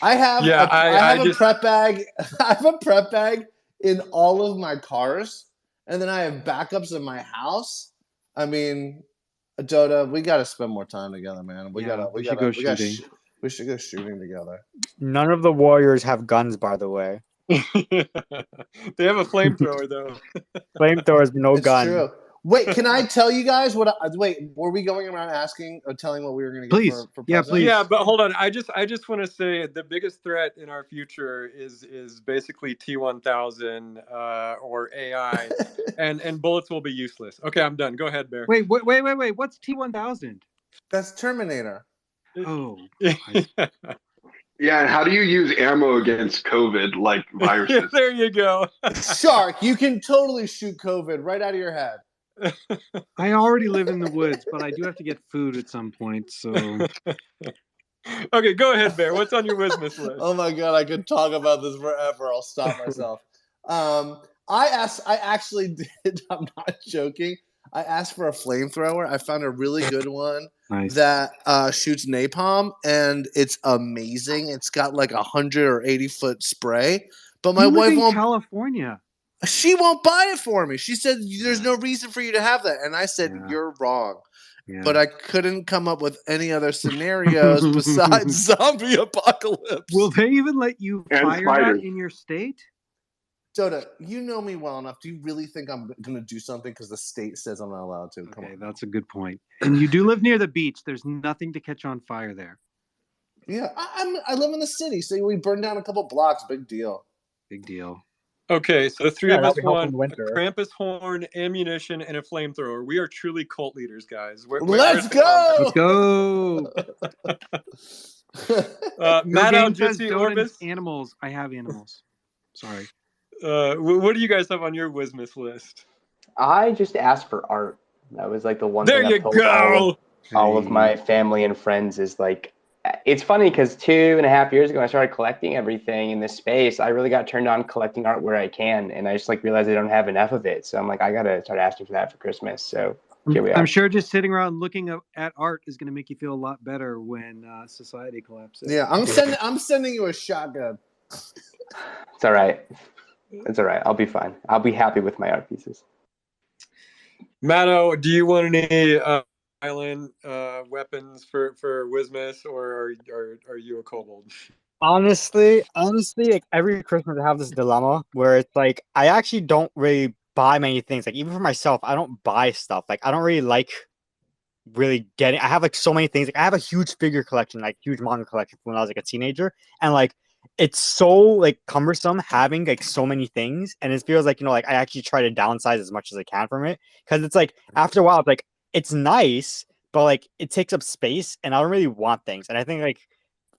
I have a prep bag. I have a prep bag in all of my cars, and then I have backups in my house. I mean, Dotta, we got to spend more time together, man. We should go shooting together. None of the warriors have guns, by the way. They have a flamethrower though. Flamethrowers, no It's gun. true. Wait, can I tell you guys what? Were we going around asking or telling what we were going to get for presents? Please. Yeah, but hold on. I just want to say the biggest threat in our future is basically T1000 or AI, and bullets will be useless. Okay, I'm done. Go ahead, Bear. Wait. What's T1000? That's Terminator. Oh. Yeah, and how do you use ammo against COVID like viruses? There you go. Shark, you can totally shoot COVID right out of your head. I already live in the woods, but I do have to get food at some point, so... Okay, go ahead, Bear. What's on your Wizmas list? Oh my god, I could talk about this forever. I'll stop myself. I actually did, I'm not joking. I asked for a flamethrower. I found a really good one that shoots napalm, and it's amazing. It's got like 100 or 80-foot spray. But my wife won't. California. She won't buy it for me. She said, "There's no reason for you to have that," and I said, "You're wrong." Yeah. But I couldn't come up with any other scenarios besides zombie apocalypse. Will they even let you fire that in your state? Dotta, you know me well enough. Do you really think I'm going to do something because the state says I'm not allowed to? Come on. That's a good point. And you do live near the beach. There's nothing to catch on fire there. Yeah, I live in the city, so we burn down a couple blocks. Big deal. Big deal. Okay, so the three of us want a Krampus horn, ammunition, and a flamethrower. We are truly cult leaders, guys. Let's go! Let's go! Matt out, Jitcy, Orbis. Animals. I have animals. Sorry. What do you guys have on your Wizmas list? I just asked for art. That was like the one there thing I've told all of my family and friends is like, it's funny because 2.5 years ago, I started collecting everything in this space. I really got turned on collecting art where I can. And I just like realized I don't have enough of it. So I'm like, I got to start asking for that for Christmas. So here we are. I'm sure just sitting around looking at art is going to make you feel a lot better when society collapses. Yeah, I'm sending you a shotgun. It's all right. It's all right. I'll be fine. I'll be happy with my art pieces. Matto, do you want any island weapons for Wizmas, or are you a kobold? Honestly, like every Christmas I have this dilemma where it's like I actually don't really buy many things. Like even for myself, I don't buy stuff. Like I don't really like getting. I have like so many things. Like I have a huge figure collection, like huge manga collection from when I was like a teenager, and like it's so like cumbersome having like so many things, and it feels like like I actually try to downsize as much as I can from it because it's like after a while it's like it's nice, but like it takes up space, and I don't really want things. And I think like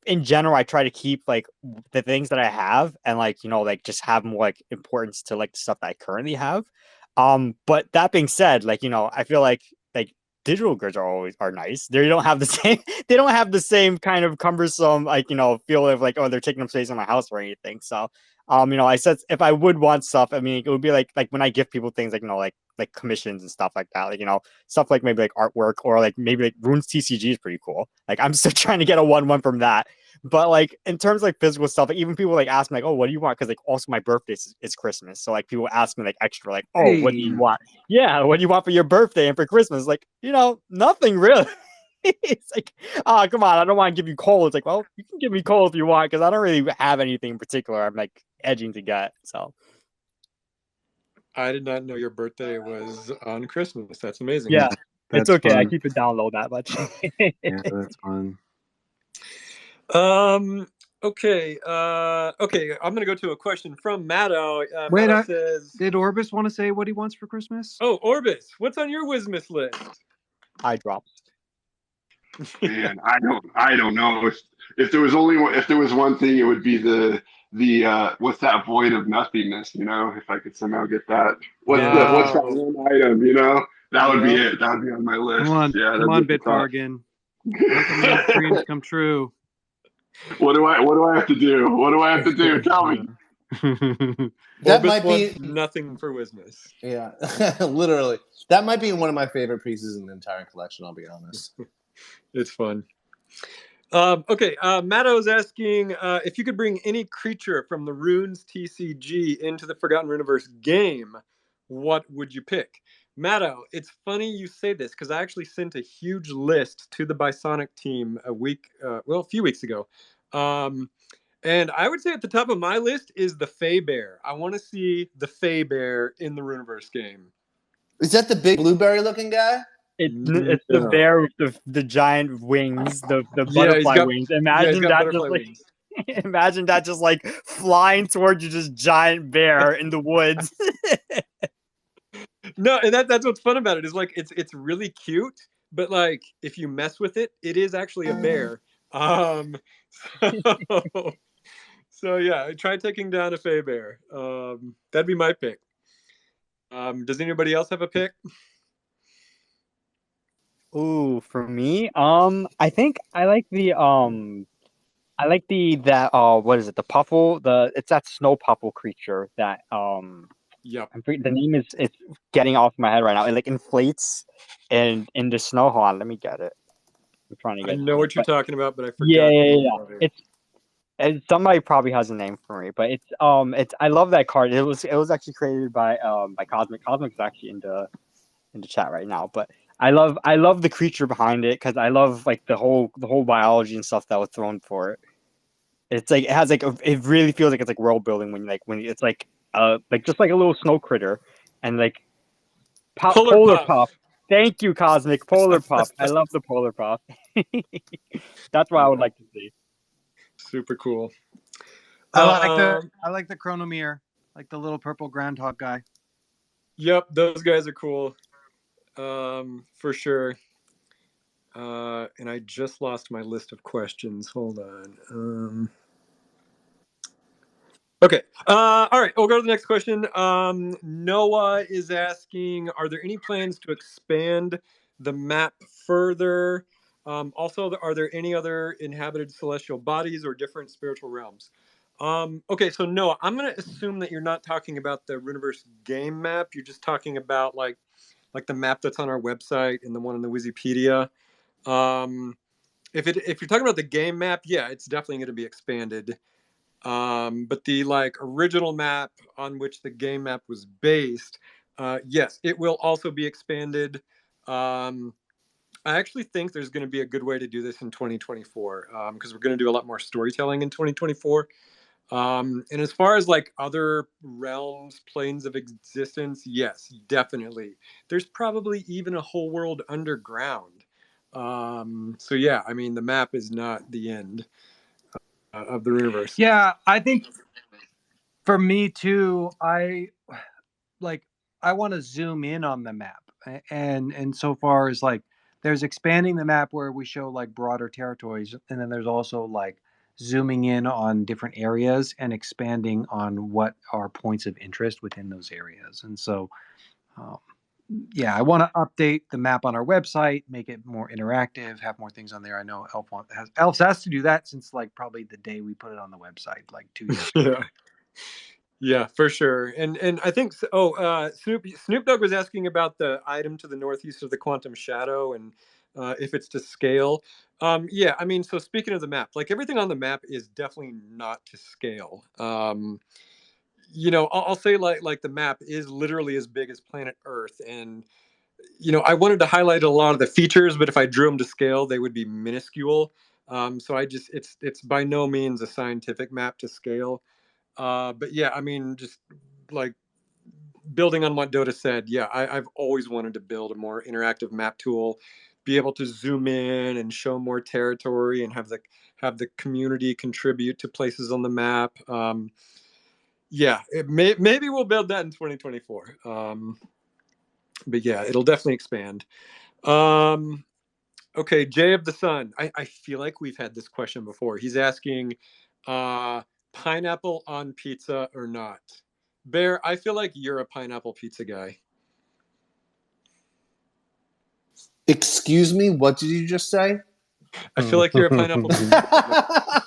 in general, I try to keep like the things that I have and like like just have more like importance to like the stuff that I currently have. But that being said, like I feel like digital goods are nice. They don't have the same kind of cumbersome like feel of like, oh, they're taking up space in my house or anything. So I said if I would want stuff, I mean it would be like when I give people things like like commissions and stuff like that, like stuff like maybe like artwork or like maybe like RuneTCG is pretty cool. Like I'm still trying to get a 1/1 from that. But like in terms of like physical stuff, like even people like ask me like, oh, what do you want? Because like also my birthday is Christmas, so like people ask me like extra like, oh, what do you want? Yeah, what do you want for your birthday and for Christmas? Like nothing really. It's like, oh, come on, I don't want to give you coal. It's like, well, you can give me coal if you want, because I don't really have anything in particular I'm like edging to get. So I did not know your birthday was on Christmas. That's amazing. yeah, it's That's okay. I fun. keep it down low that much. Yeah, that's fun. Okay. Okay. I'm gonna go to a question from Matto. Wait, Matto says, did Orbis want to say what he wants for Christmas? "Oh, Orbis, what's on your Wizmas list?" I dropped. Man, I don't know if there was one thing, it would be the what's that void of nothingness, you know, if I could somehow get that. What's that Wow. one item, you know? That would be Yep. it. That would be on my list. Come on, Yeah, come on, that'd be at the top. Bitbargain. Make a man's dreams come true. What do I have to do? What do I have to do? Tell me. That Orbis might be wants nothing for Wizmas. yeah, literally. That might be one of my favorite pieces in the entire collection. I'll be honest. It's fun. Okay, Matto's asking if you could bring any creature from the Runes TCG into the Forgotten Runeverse game, what would you pick? Matto, it's funny you say this because I actually sent a huge list to the Bisonic team a few weeks ago. And I would say at the top of my list is the Fey Bear. I want to see the Fey Bear in the Runeverse game. Is that the big blueberry-looking guy? It's the No. bear with the giant wings, the Yeah, he's butterfly got wings. he's Imagine got that butterfly just like wings. imagine that just like flying towards you, just giant bear in the woods. No, and that's what's fun about it is like it's really cute, but like if you mess with it, it is actually a bear. So, so yeah, try taking down a Fey Bear. That'd be my pick. Does anybody else have a pick? Ooh, for me, I think I like that what is it? The puffle, it's that snow puffle creature that Yep. the name is it's getting off my head right now. It like inflates and in the snow. Hold on, let me get it. I'm trying to I get know to what it, you're but talking about, but I yeah, forgot the yeah, name yeah. of it. It's somebody probably has a name for me, but it's I love that card. It was actually created by Cosmic. Cosmic is actually in the chat right now, but I love the creature behind it because I love like the whole biology and stuff that was thrown for it. It's like it has like it really feels like it's like world building when it's like just like a little snow critter and like Polar polar Puff. puff. Thank you, Cosmic Polar Puff. I love the Polar Puff. That's what I would like to see. Super cool. I like the Chronomere, like the little purple groundhog guy. Yep, those guys are cool. For sure. And I just lost my list of questions. Hold on. Okay. All right. We'll go to the next question. Noah is asking, are there any plans to expand the map further? Also, are there any other inhabited celestial bodies or different spiritual realms? Okay, so Noah, I'm going to assume that you're not talking about the Runeverse game map. You're just talking about like the map that's on our website and the one in the Wikipedia. If you're talking about the game map, yeah, it's definitely going to be expanded. But the like original map on which the game map was based, yes, it will also be expanded. I actually think there's going to be a good way to do this in 2024 because we're going to do a lot more storytelling in 2024. And as far as like other realms, planes of existence, yes, definitely. There's probably even a whole world underground. So yeah, I mean, the map is not the end of the universe. Yeah, I think for me too, I want to zoom in on the map, and so far as like there's expanding the map where we show like broader territories, and then there's also like zooming in on different areas and expanding on what are points of interest within those areas. And so yeah, I want to update the map on our website, make it more interactive, have more things on there. I know Elf has to do that since like probably the day we put it on the website, like 2 years ago. Yeah. Yeah, for sure. And I think Snoop Dogg was asking about the item to the northeast of the Quantum Shadow and if it's to scale. Yeah, I mean, so speaking of the map, like everything on the map is definitely not to scale. You know, I'll say like the map is literally as big as planet Earth, and I wanted to highlight a lot of the features, but if I drew them to scale, they would be minuscule. So it's by no means a scientific map to scale. But yeah, I mean, just like building on what Dotta said, yeah, I've always wanted to build a more interactive map tool, be able to zoom in and show more territory and have the community contribute to places on the map. Yeah, maybe we'll build that in 2024. But yeah, it'll definitely expand. Okay, Jay of the Sun. I feel like we've had this question before. He's asking, pineapple on pizza or not? Bear, I feel like you're a pineapple pizza guy. Excuse me, what did you just say? I feel like you're a pineapple pizza guy.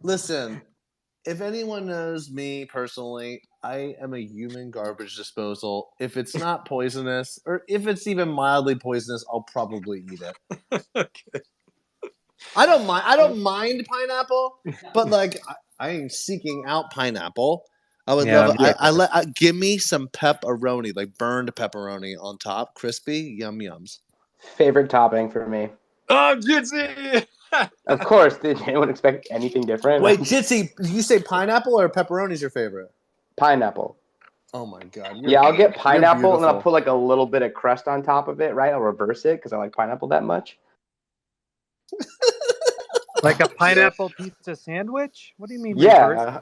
Listen, if anyone knows me personally, I am a human garbage disposal. If it's not poisonous, or if it's even mildly poisonous, I'll probably eat it. Okay. I don't mind pineapple, but like I ain't seeking out pineapple. I would love it. Give me some pepperoni, like burned pepperoni on top, crispy, yums. Favorite topping for me. Oh, Jitzy! Of course. Did anyone expect anything different? Wait, Jitzy, did you say pineapple or pepperoni is your favorite? Pineapple. Oh my god. Yeah, I'll get pineapple and I'll put like a little bit of crust on top of it, right? I'll reverse it because I like pineapple that much. Like a pineapple pizza sandwich? What do you mean? Yeah.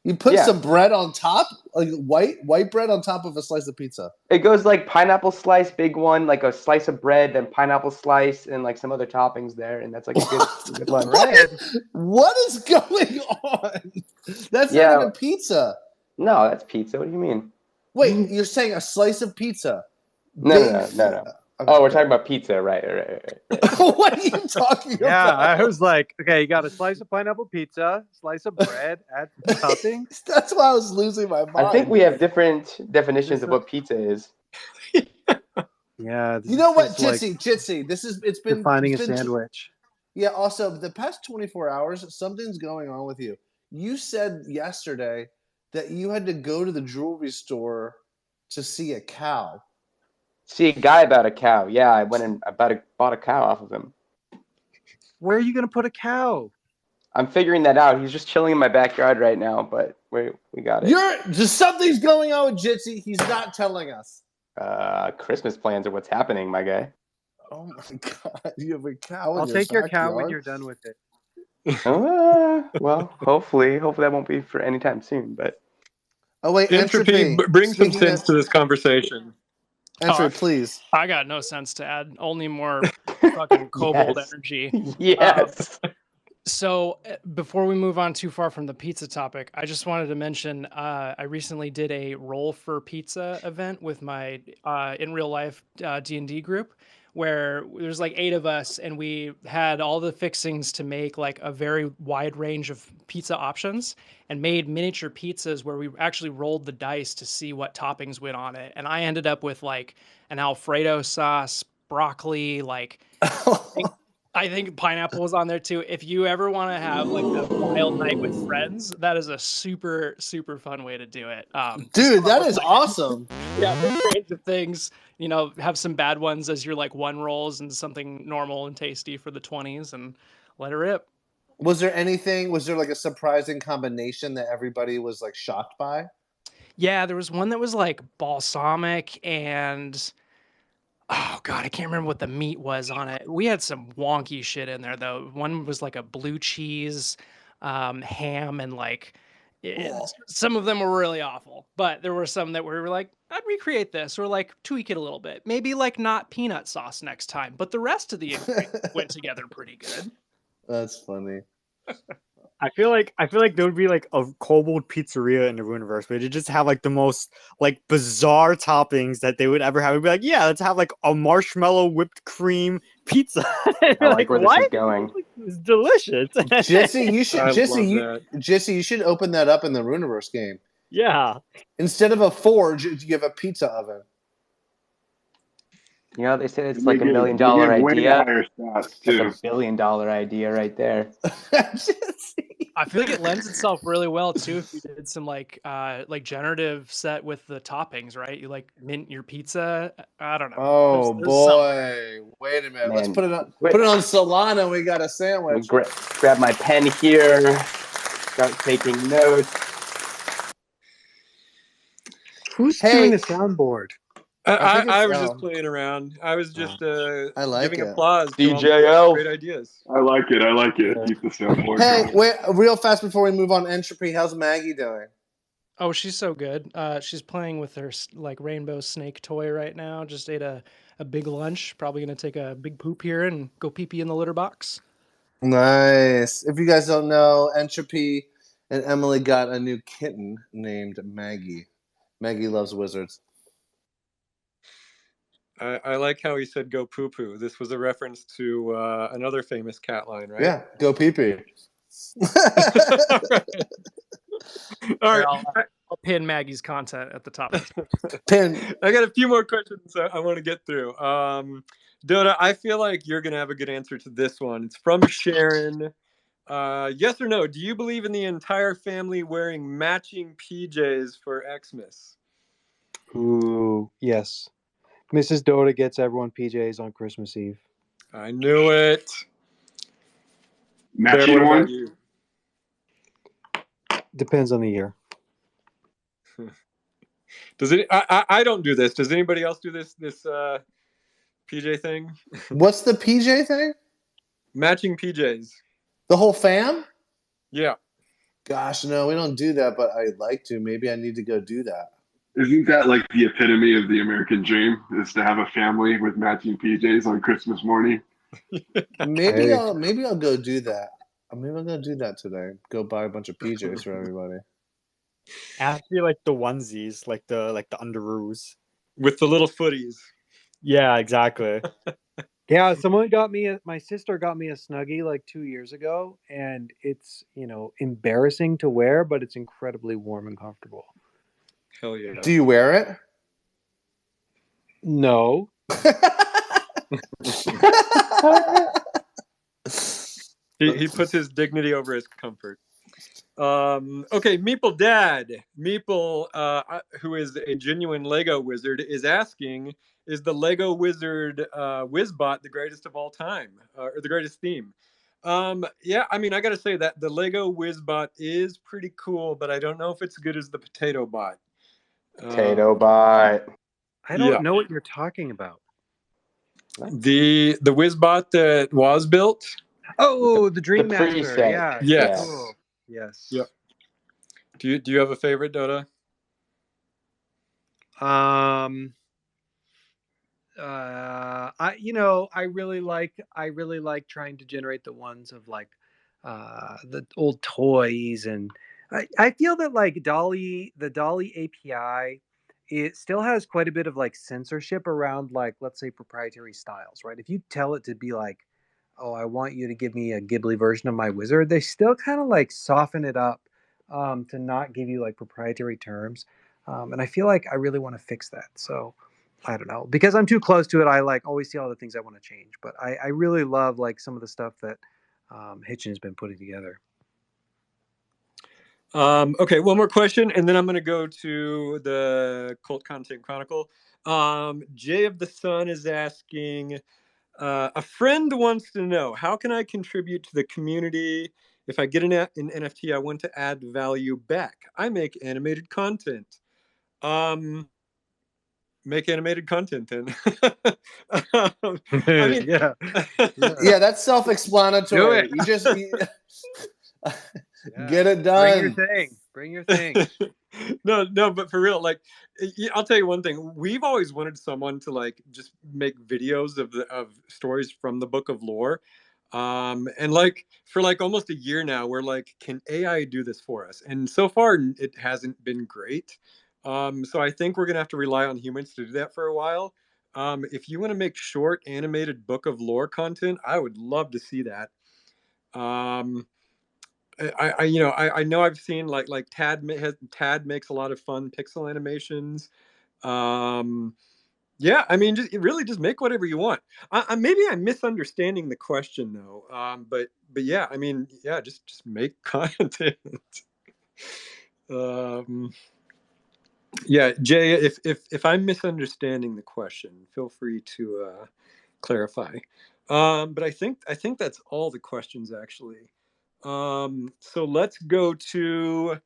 You put some bread on top, like white bread on top of a slice of pizza. It goes like pineapple slice, big one, like a slice of bread, then pineapple slice, and like some other toppings there, and that's like a good lunch. What is going on? That's not even pizza. No, that's pizza. What do you mean? Wait, you're saying a slice of pizza? No. Okay. Oh, we're talking about pizza, right. What are you talking about? Yeah, I was like, okay, you got a slice of pineapple pizza, slice of bread, add toppings. That's why I was losing my mind. I think we have different definitions of what pizza is. Yeah. You know what, Jitzy? It's been finding a sandwich. Yeah. Also, the past 24 hours, something's going on with you. You said yesterday that you had to go to the jewelry store to see a cow. See a guy about a cow. Yeah, I went and bought a cow off of him. Where are you going to put a cow? I'm figuring that out. He's just chilling in my backyard right now, but we got it. Something's going on with Jitzy. He's not telling us. Christmas plans are what's happening, my guy. Oh my god, you have a cow. I'll take your cow when you're done with it. Well, hopefully that won't be for any time soon. But wait, Entropy, bring some sense to this conversation. Entropy, please. I got no sense to add. Only more fucking kobold energy. Yes. So before we move on too far from the pizza topic, I just wanted to mention I recently did a roll for pizza event with my in real life D&D group, where there's like 8 of us, and we had all the fixings to make like a very wide range of pizza options, and made miniature pizzas where we actually rolled the dice to see what toppings went on it. And I ended up with like an Alfredo sauce, broccoli, like I think pineapple was on there too. If you ever want to have like a wild night with friends, that is a super, super fun way to do it. Dude, that is awesome. Yeah, range of things. Have some bad ones as your like 1 rolls and something normal and tasty for the 20s, and let it rip. Was there like a surprising combination that everybody was like shocked by? Yeah, there was one that was like balsamic and oh god, I can't remember what the meat was on it. We had some wonky shit in there though. One was like a blue cheese, ham, and like some of them were really awful, but there were some that were like, I'd recreate this or like tweak it a little bit. Maybe like not peanut sauce next time, but the rest of the ingredients went together pretty good. That's funny. I feel like there would be like a kobold pizzeria in the Runeverse, but it'd just have like the most like bizarre toppings that they would ever have. It'd be like, yeah, let's have like a marshmallow whipped cream pizza. I like where this is going. It's delicious. Jitzy, you should open that up in the Runeverse game. Yeah. Instead of a forge, you have a pizza oven. They say it's like $1 million idea. That's $1 billion idea right there. Jitzy. I feel like it lends itself really well too if you did some like generative set with the toppings, right? You like mint your pizza. I don't know. Oh There's something. boy! Wait a minute. Let's Man, put it on. wait. Put it on Solana. We got a Let me sandwich. grab my pen here. Start taking notes. Who's Hey. doing the soundboard? I was just playing around. I was just I like giving it. applause to all DJ the Elf. great ideas. I like it. Yeah. Keep the soundboard Hey, going. wait, real fast before we move on. Entropy, how's Maggie doing? Oh, she's so good. She's playing with her like rainbow snake toy right now. Just ate a big lunch. Probably gonna take a big poop here and go pee pee in the litter box. Nice. If you guys don't know, Entropy and Emily got a new kitten named Maggie. Maggie loves wizards. I like how he said "go poo poo." This was a reference to another famous cat line, right? Yeah, go pee pee. All Here, right. I'll pin Maggie's content at the top. Pin. I got a few more questions I want to get through. Dotta, I feel like you're going to have a good answer to this one. It's from Sharon. Yes or no? Do you believe in the entire family wearing matching PJs for Xmas? Ooh, yes. Mrs. Dotta gets everyone PJs on Christmas Eve. I knew it. Bear, Matching what one? about you? Depends on the year. Does it? I don't do this. Does anybody else do this PJ thing? What's the PJ thing? Matching PJs. The whole fam? Yeah. Gosh, no, we don't do that, but I'd like to. Maybe I need to go do that. Isn't that like the epitome of the American dream? Is to have a family with matching PJs on Christmas morning? Maybe I'll go do that. Maybe I'll go do that today. Go buy a bunch of PJs for everybody. Actually, like the onesies, like the underoos. With the little footies. Yeah, exactly. Yeah, my sister got me a Snuggie like 2 years ago, and it's, embarrassing to wear, but it's incredibly warm and comfortable. Hell yeah. Do you wear it? No. He puts his dignity over his comfort. Okay, Meeple Dad. Meeple, who is a genuine Lego wizard, is asking, is the Lego Wizard Wizbot the greatest of all time? Or the greatest theme? Yeah, I mean, I gotta say that the Lego Wizbot is pretty cool, but I don't know if it's as good as the Potato Bot. Potato Bot. I don't know what you're talking about. The Wizbot that was built. Oh, the Dream the Master. preset. Yeah. Yes. Cool. Yes. Yep. Do you have a favorite, Dotta? I really like trying to generate the ones of like the old toys, and I feel that like the Dolly API, it still has quite a bit of like censorship around, like, let's say, proprietary styles, right? If you tell it to be like, oh, I want you to give me a Ghibli version of my wizard, they still kind of like soften it up to not give you like proprietary terms. And I feel like I really want to fix that. So I don't know, because I'm too close to it. I like always see all the things I want to change, but I really love like some of the stuff that Hitchin has been putting together. Okay, one more question, and then I'm going to go to the Cult Content Chronicle. Jay of the Sun is asking, a friend wants to know, how can I contribute to the community? If I get an NFT, I want to add value back. I make animated content. Make animated content then. I mean, yeah, that's self-explanatory. Do it. You just get it done. Bring your thing. No, but for real, like, I'll tell you one thing. We've always wanted someone to like just make videos of stories from the Book of Lore. And like for like almost a year now, we're like, can AI do this for us? And so far, it hasn't been great. So I think we're gonna have to rely on humans to do that for a while. If you want to make short animated Book of Lore content, I would love to see that. I know I've seen like Tad makes a lot of fun pixel animations. Yeah, I mean, just make whatever you want. Maybe I'm misunderstanding the question though. But yeah, I mean, yeah, just make content. Yeah, Jay, if I'm misunderstanding the question, feel free to clarify. But I think that's all the questions actually. So let's go to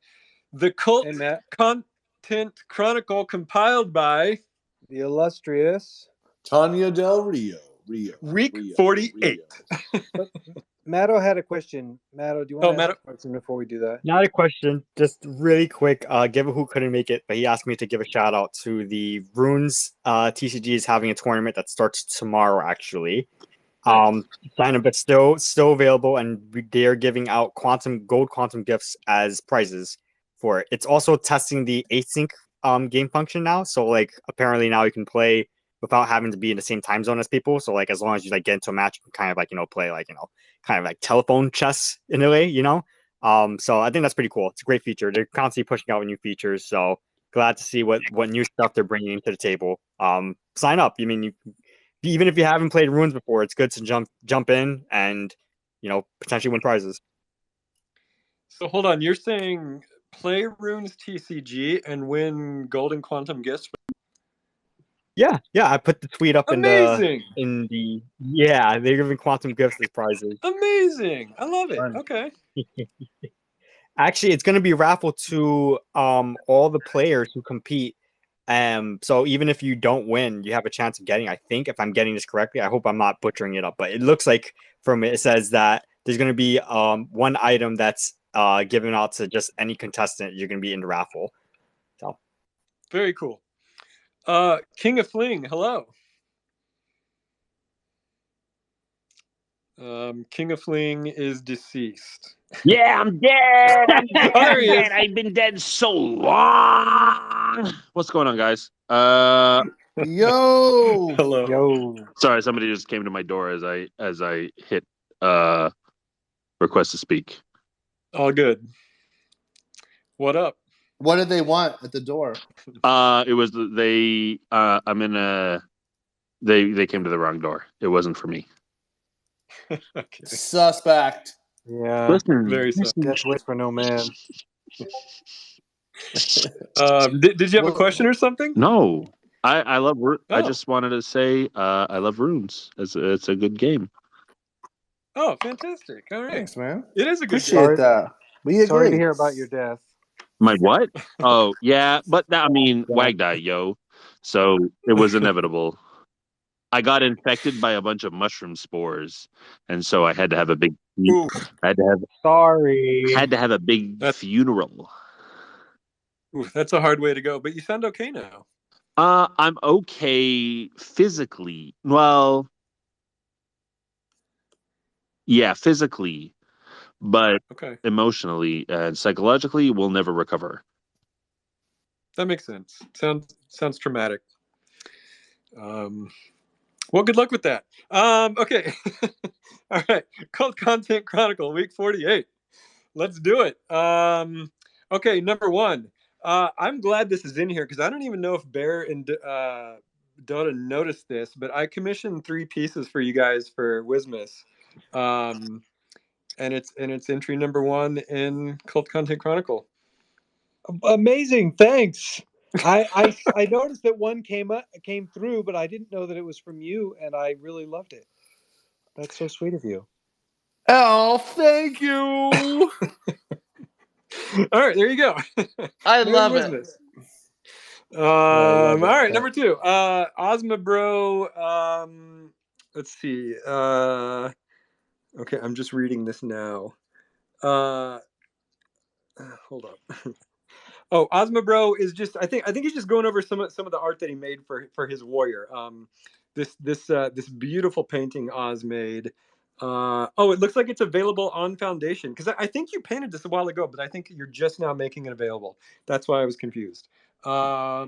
the Cult Hey, Matt. Content Chronicle compiled by The illustrious Tanya Del Rio. Week 48. But Matto had a question. Matto, do you want Oh, to ask Matt, a question before we do that? Not a question, just really quick. Given who couldn't make it, but he asked me to give a shout out to the Runes. TCG is having a tournament that starts tomorrow, actually. Sign up, but still available, and they're giving out gold quantum gifts as prizes for it. It's also testing the async game function now. So like apparently now you can play without having to be in the same time zone as people. So like as long as you like get into a match, you can kind of like play like kind of like telephone chess in a way, So I think that's pretty cool. It's a great feature. They're constantly pushing out new features. So glad to see what new stuff they're bringing to the table. Sign up. I mean, even if you haven't played Runes before, it's good to jump in and potentially win prizes. So hold on, you're saying play Runes TCG and win golden quantum gifts? Yeah. I put the tweet up Amazing. they're giving quantum gifts as prizes. Amazing. I love it. Fun. Okay. Actually, it's going to be raffled to all the players who compete. So even if you don't win, you have a chance of getting, I think, if I'm getting this correctly, I hope I'm not butchering it up, but it looks like it says that there's going to be one item that's given out to just any contestant. You're going to be in the raffle. So very cool. King of Fling, hello. King of Fling is deceased. Yeah, I'm dead. I'm dead. Oh, there he is. I've been dead so long. What's going on, guys? Yo. Hello. Yo. Sorry, somebody just came to my door as I hit request to speak. All good. What up? What did they want at the door? It was they. I'm in a. They came to the wrong door. It wasn't for me. Okay. Suspect. Yeah. Listen, Very so. Death waits for no man. Did you have a question or something? No, I love. I Oh. just wanted to say I love Runes. It's a good game. Oh, fantastic! All right, Thanks, man. it is a good Appreciate game. that. We agree. Sorry to hear about your death. My what? Oh, yeah, but I mean, Wag died, yo. So it was inevitable. I got infected by a bunch of mushroom spores, and so I had to have a big. Oof. sorry. Had to have a big funeral. Oof, that's a hard way to go, but you sound okay now. I'm okay physically. Well, yeah, physically, but Okay, emotionally and psychologically, we'll never recover. that makes sense. Sounds traumatic. Well, good luck with that. Okay. All right. Cult Content Chronicle, week 48. Let's do it. Okay, number one. I'm glad this is in here because I don't even know if Bear and Dotta noticed this, but I commissioned 3 pieces for you guys for Wizmas. And it's entry number 1 in Cult Content Chronicle. Amazing, thanks. I noticed that one came through, but I didn't know that it was from you, and I really loved it. That's so sweet of you. Elf, thank you. All right, there you go. I Merry love Wizmas. it. All right, number 2. Ozma Bro. Let's see. Okay, I'm just reading this now. Hold up. Oh, Ozma Bro is just. I think he's just going over some of the art that he made for his warrior. This beautiful painting Oz made. Oh, it looks like it's available on Foundation because I think you painted this a while ago, but I think you're just now making it available. That's why I was confused. But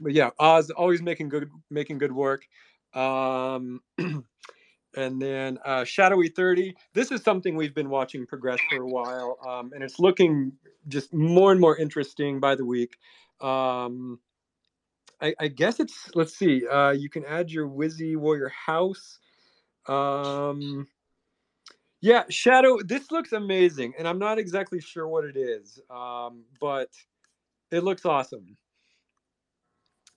yeah, Oz always making good work. And then Shadowy 30. This is something we've been watching progress for a while, and it's looking just more and more interesting by the week. I guess it's, let's see. You can add your Wizzy Warrior house. Yeah, Shadow. This looks amazing, and I'm not exactly sure what it is, but it looks awesome.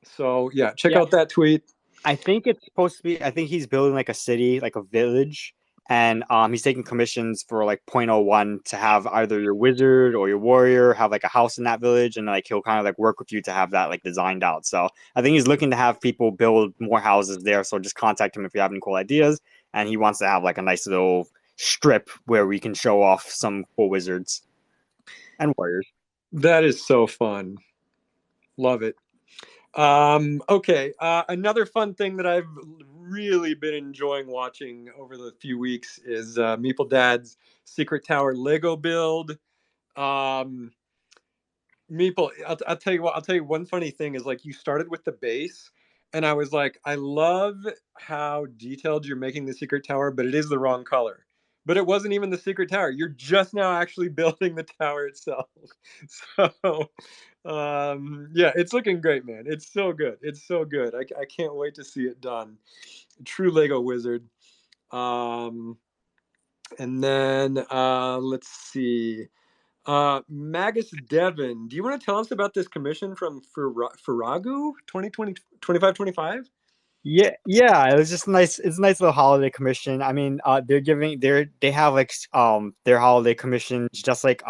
So yeah, check out that tweet. I think it's supposed to be. I think he's building like a city, like a village, and he's taking commissions for like 0.01 to have either your wizard or your warrior have like a house in that village, and like he'll kind of like work with you to have that like designed out. So I think he's looking to have people build more houses there. So just contact him if you have any cool ideas, and he wants to have like a nice little strip where we can show off some cool wizards and warriors. That is so fun. Love it. Okay, another fun thing that I've really been enjoying watching over the few weeks is Meeple Dad's Secret Tower Lego build. Meeple, I'll tell you what. I'll tell you one funny thing is like you started with the base, and I was like, I love how detailed you're making the secret tower, but it is the wrong color. But it wasn't even the secret tower. You're just now actually building the tower itself. So, yeah, it's looking great, man. It's so good. It's so good. I can't wait to see it done. True Lego wizard. And then let's see. Magus Devon, do you want to tell us about this commission from Faragu 2020 25-25? Yeah, it was just nice. It's a nice little holiday commission. I mean, they have like their holiday commissions, just like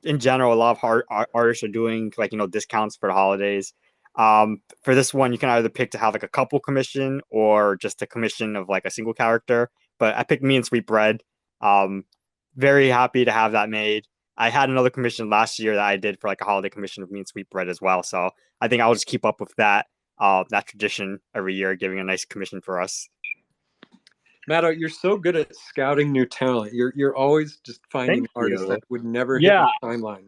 in general, a lot of artists are doing like discounts for the holidays. For this one, you can either pick to have like a couple commission or just a commission of like a single character. But I picked Me and Sweet Bread. Very happy to have that made. I had another commission last year that I did for like a holiday commission of Me and Sweet Bread as well. So I think I'll just keep up with that tradition every year, giving a nice commission for us. Matto, you're so good at scouting new talent. You're always just finding artists that would never hit your timeline.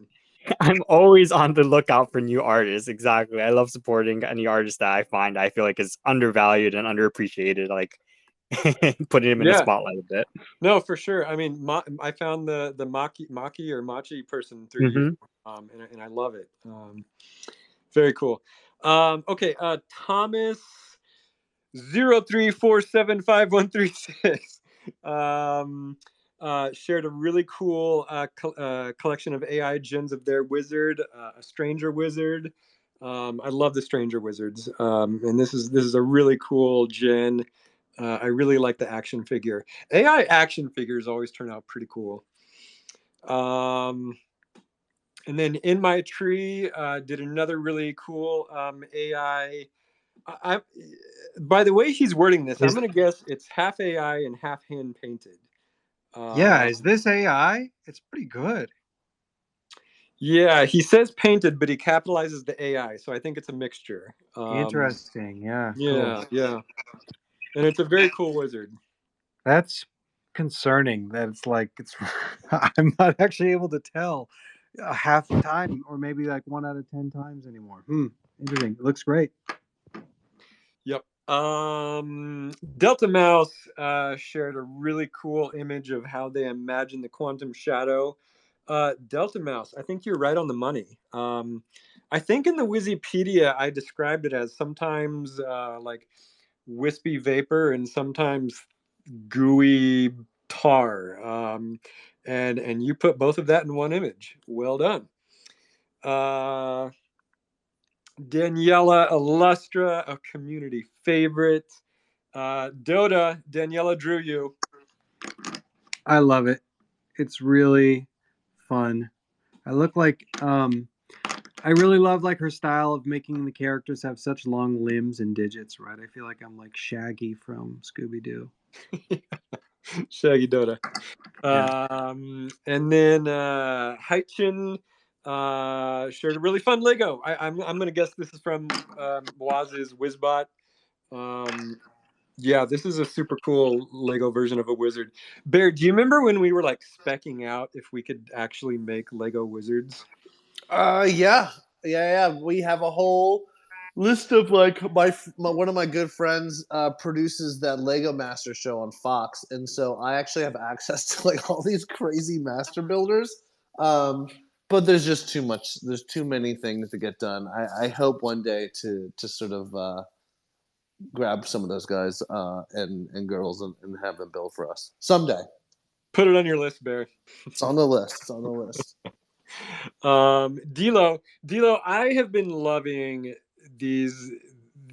I'm always on the lookout for new artists. Exactly. I love supporting any artist that I find I feel like is undervalued and underappreciated. Like putting him in the spotlight a bit. No, for sure. I mean, I found the Maki or Machi person through you, and I love it. Very cool. Okay, Thomas 034751336 shared a really cool collection of AI gens of their wizard, a stranger wizard. I love the stranger wizards, and this is a really cool gen. I really like the action figure. AI action figures always turn out pretty cool. And then In My Tree did another really cool AI. By the way he's wording this, I'm going to guess it's half AI and half hand painted. Yeah, is this AI? It's pretty good. Yeah, he says painted, but he capitalizes the AI, so I think it's a mixture. Interesting. Yeah. Yeah, cool. yeah. And it's a very cool wizard. That's concerning. That it's like I'm not actually able to tell half the time, or maybe like 1 out of 10 times anymore. Interesting. It looks great. Yep. Delta Mouse shared a really cool image of how they imagine the quantum shadow. Delta Mouse, I think you're right on the money. I think in the Wikipedia I described it as sometimes like wispy vapor and sometimes gooey tar. And you put both of that in one image. Well done. Daniela Illustra, a community favorite. Dotta, Daniela drew you. I love it. It's really fun. I look like I really love like her style of making the characters have such long limbs and digits, right? I feel like I'm like Shaggy from Scooby-Doo. Shaggy Dotta. Yeah. And then Haichin shared a really fun Lego. I'm gonna guess this is from Waz's Wizbot. Yeah, this is a super cool Lego version of a wizard. Bear, do you remember when we were like specking out if we could actually make Lego wizards? Yeah. We have a whole list of like one of my good friends produces that Lego Master show on Fox, and so I actually have access to like all these crazy master builders. but there's just too much. There's too many things to get done. I hope one day to sort of grab some of those guys and girls and have them build for us someday. Put it on your list, Bear. It's on the list. It's on the list. Dilo, I have been loving these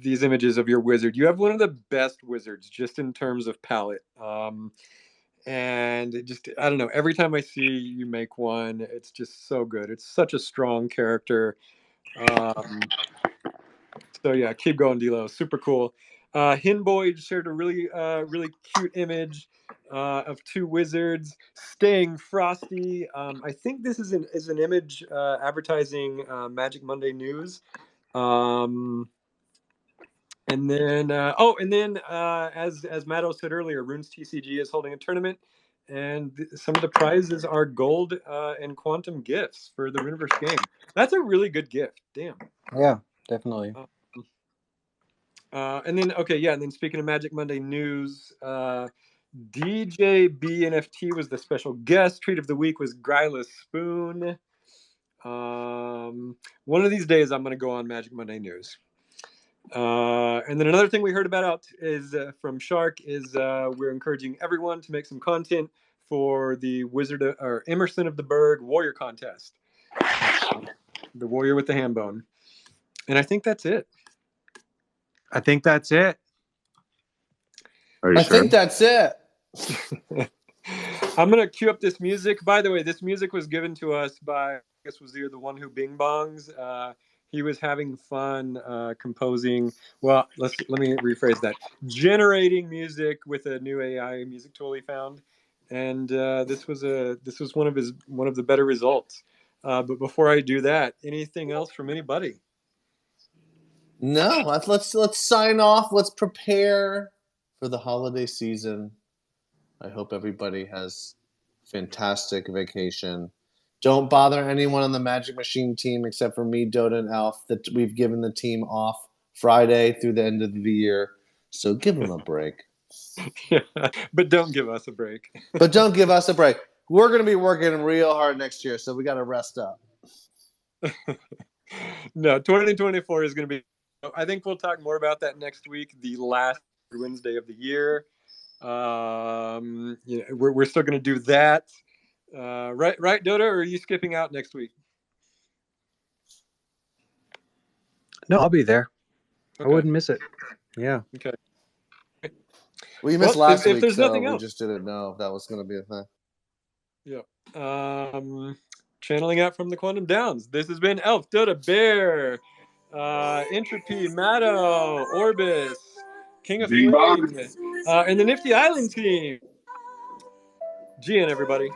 images of your wizard. You have one of the best wizards, just in terms of palette. And just, I don't know, every time I see you make one, it's just so good. It's such a strong character. So yeah, keep going, Dilo. Super cool. Hinboy shared a really cute image of two wizards staying frosty. I think this is an image advertising Magic Monday news. And then as Matto said earlier, RuneTCG is holding a tournament, and some of the prizes are gold and quantum gifts for the Runeverse game. That's a really good gift. Damn. Yeah, definitely. And then speaking of Magic Monday news, DJ BNFT was the special guest. Treat of the week was Gryless Spoon. One of these days I'm going to go on Magic Monday news. And then another thing we heard about is from Shark is we're encouraging everyone to make some content for the Emerson of the Berg Warrior contest. The Warrior with the Ham Bone. And I think that's it. I think that's it. Are you I sure? think that's it. I'm gonna cue up this music. By the way, this music was given to us by, I guess, was the one who bing bongs. He was having fun composing. Well, let me rephrase that. Generating music with a new AI music tool he found, and this was one of the better results. But before I do that, anything else from anybody? No, let's sign off. Let's prepare for the holiday season. I hope everybody has fantastic vacation. Don't bother anyone on the Magic Machine team except for me, Dotta, and Elf. That we've given the team off Friday through the end of the year, so give them a break. But don't give us a break. But don't give us a break. We're going to be working real hard next year, so we got to rest up. No, 2024 is going to be. I think we'll talk more about that next week, the last Wednesday of the year. We're still going to do that. Right, Dotta, or are you skipping out next week? No, I'll be there. Okay. I wouldn't miss it. Yeah. Okay. We missed last week, there's so nothing we else. just didn't know if that was going to be a thing. Yeah. Channeling out from the Quantum Downs. This has been Elf, Dotta, Bear, Entropy, Matto, Orbis, KingofFling, and the Nifty Island team. GN, everybody.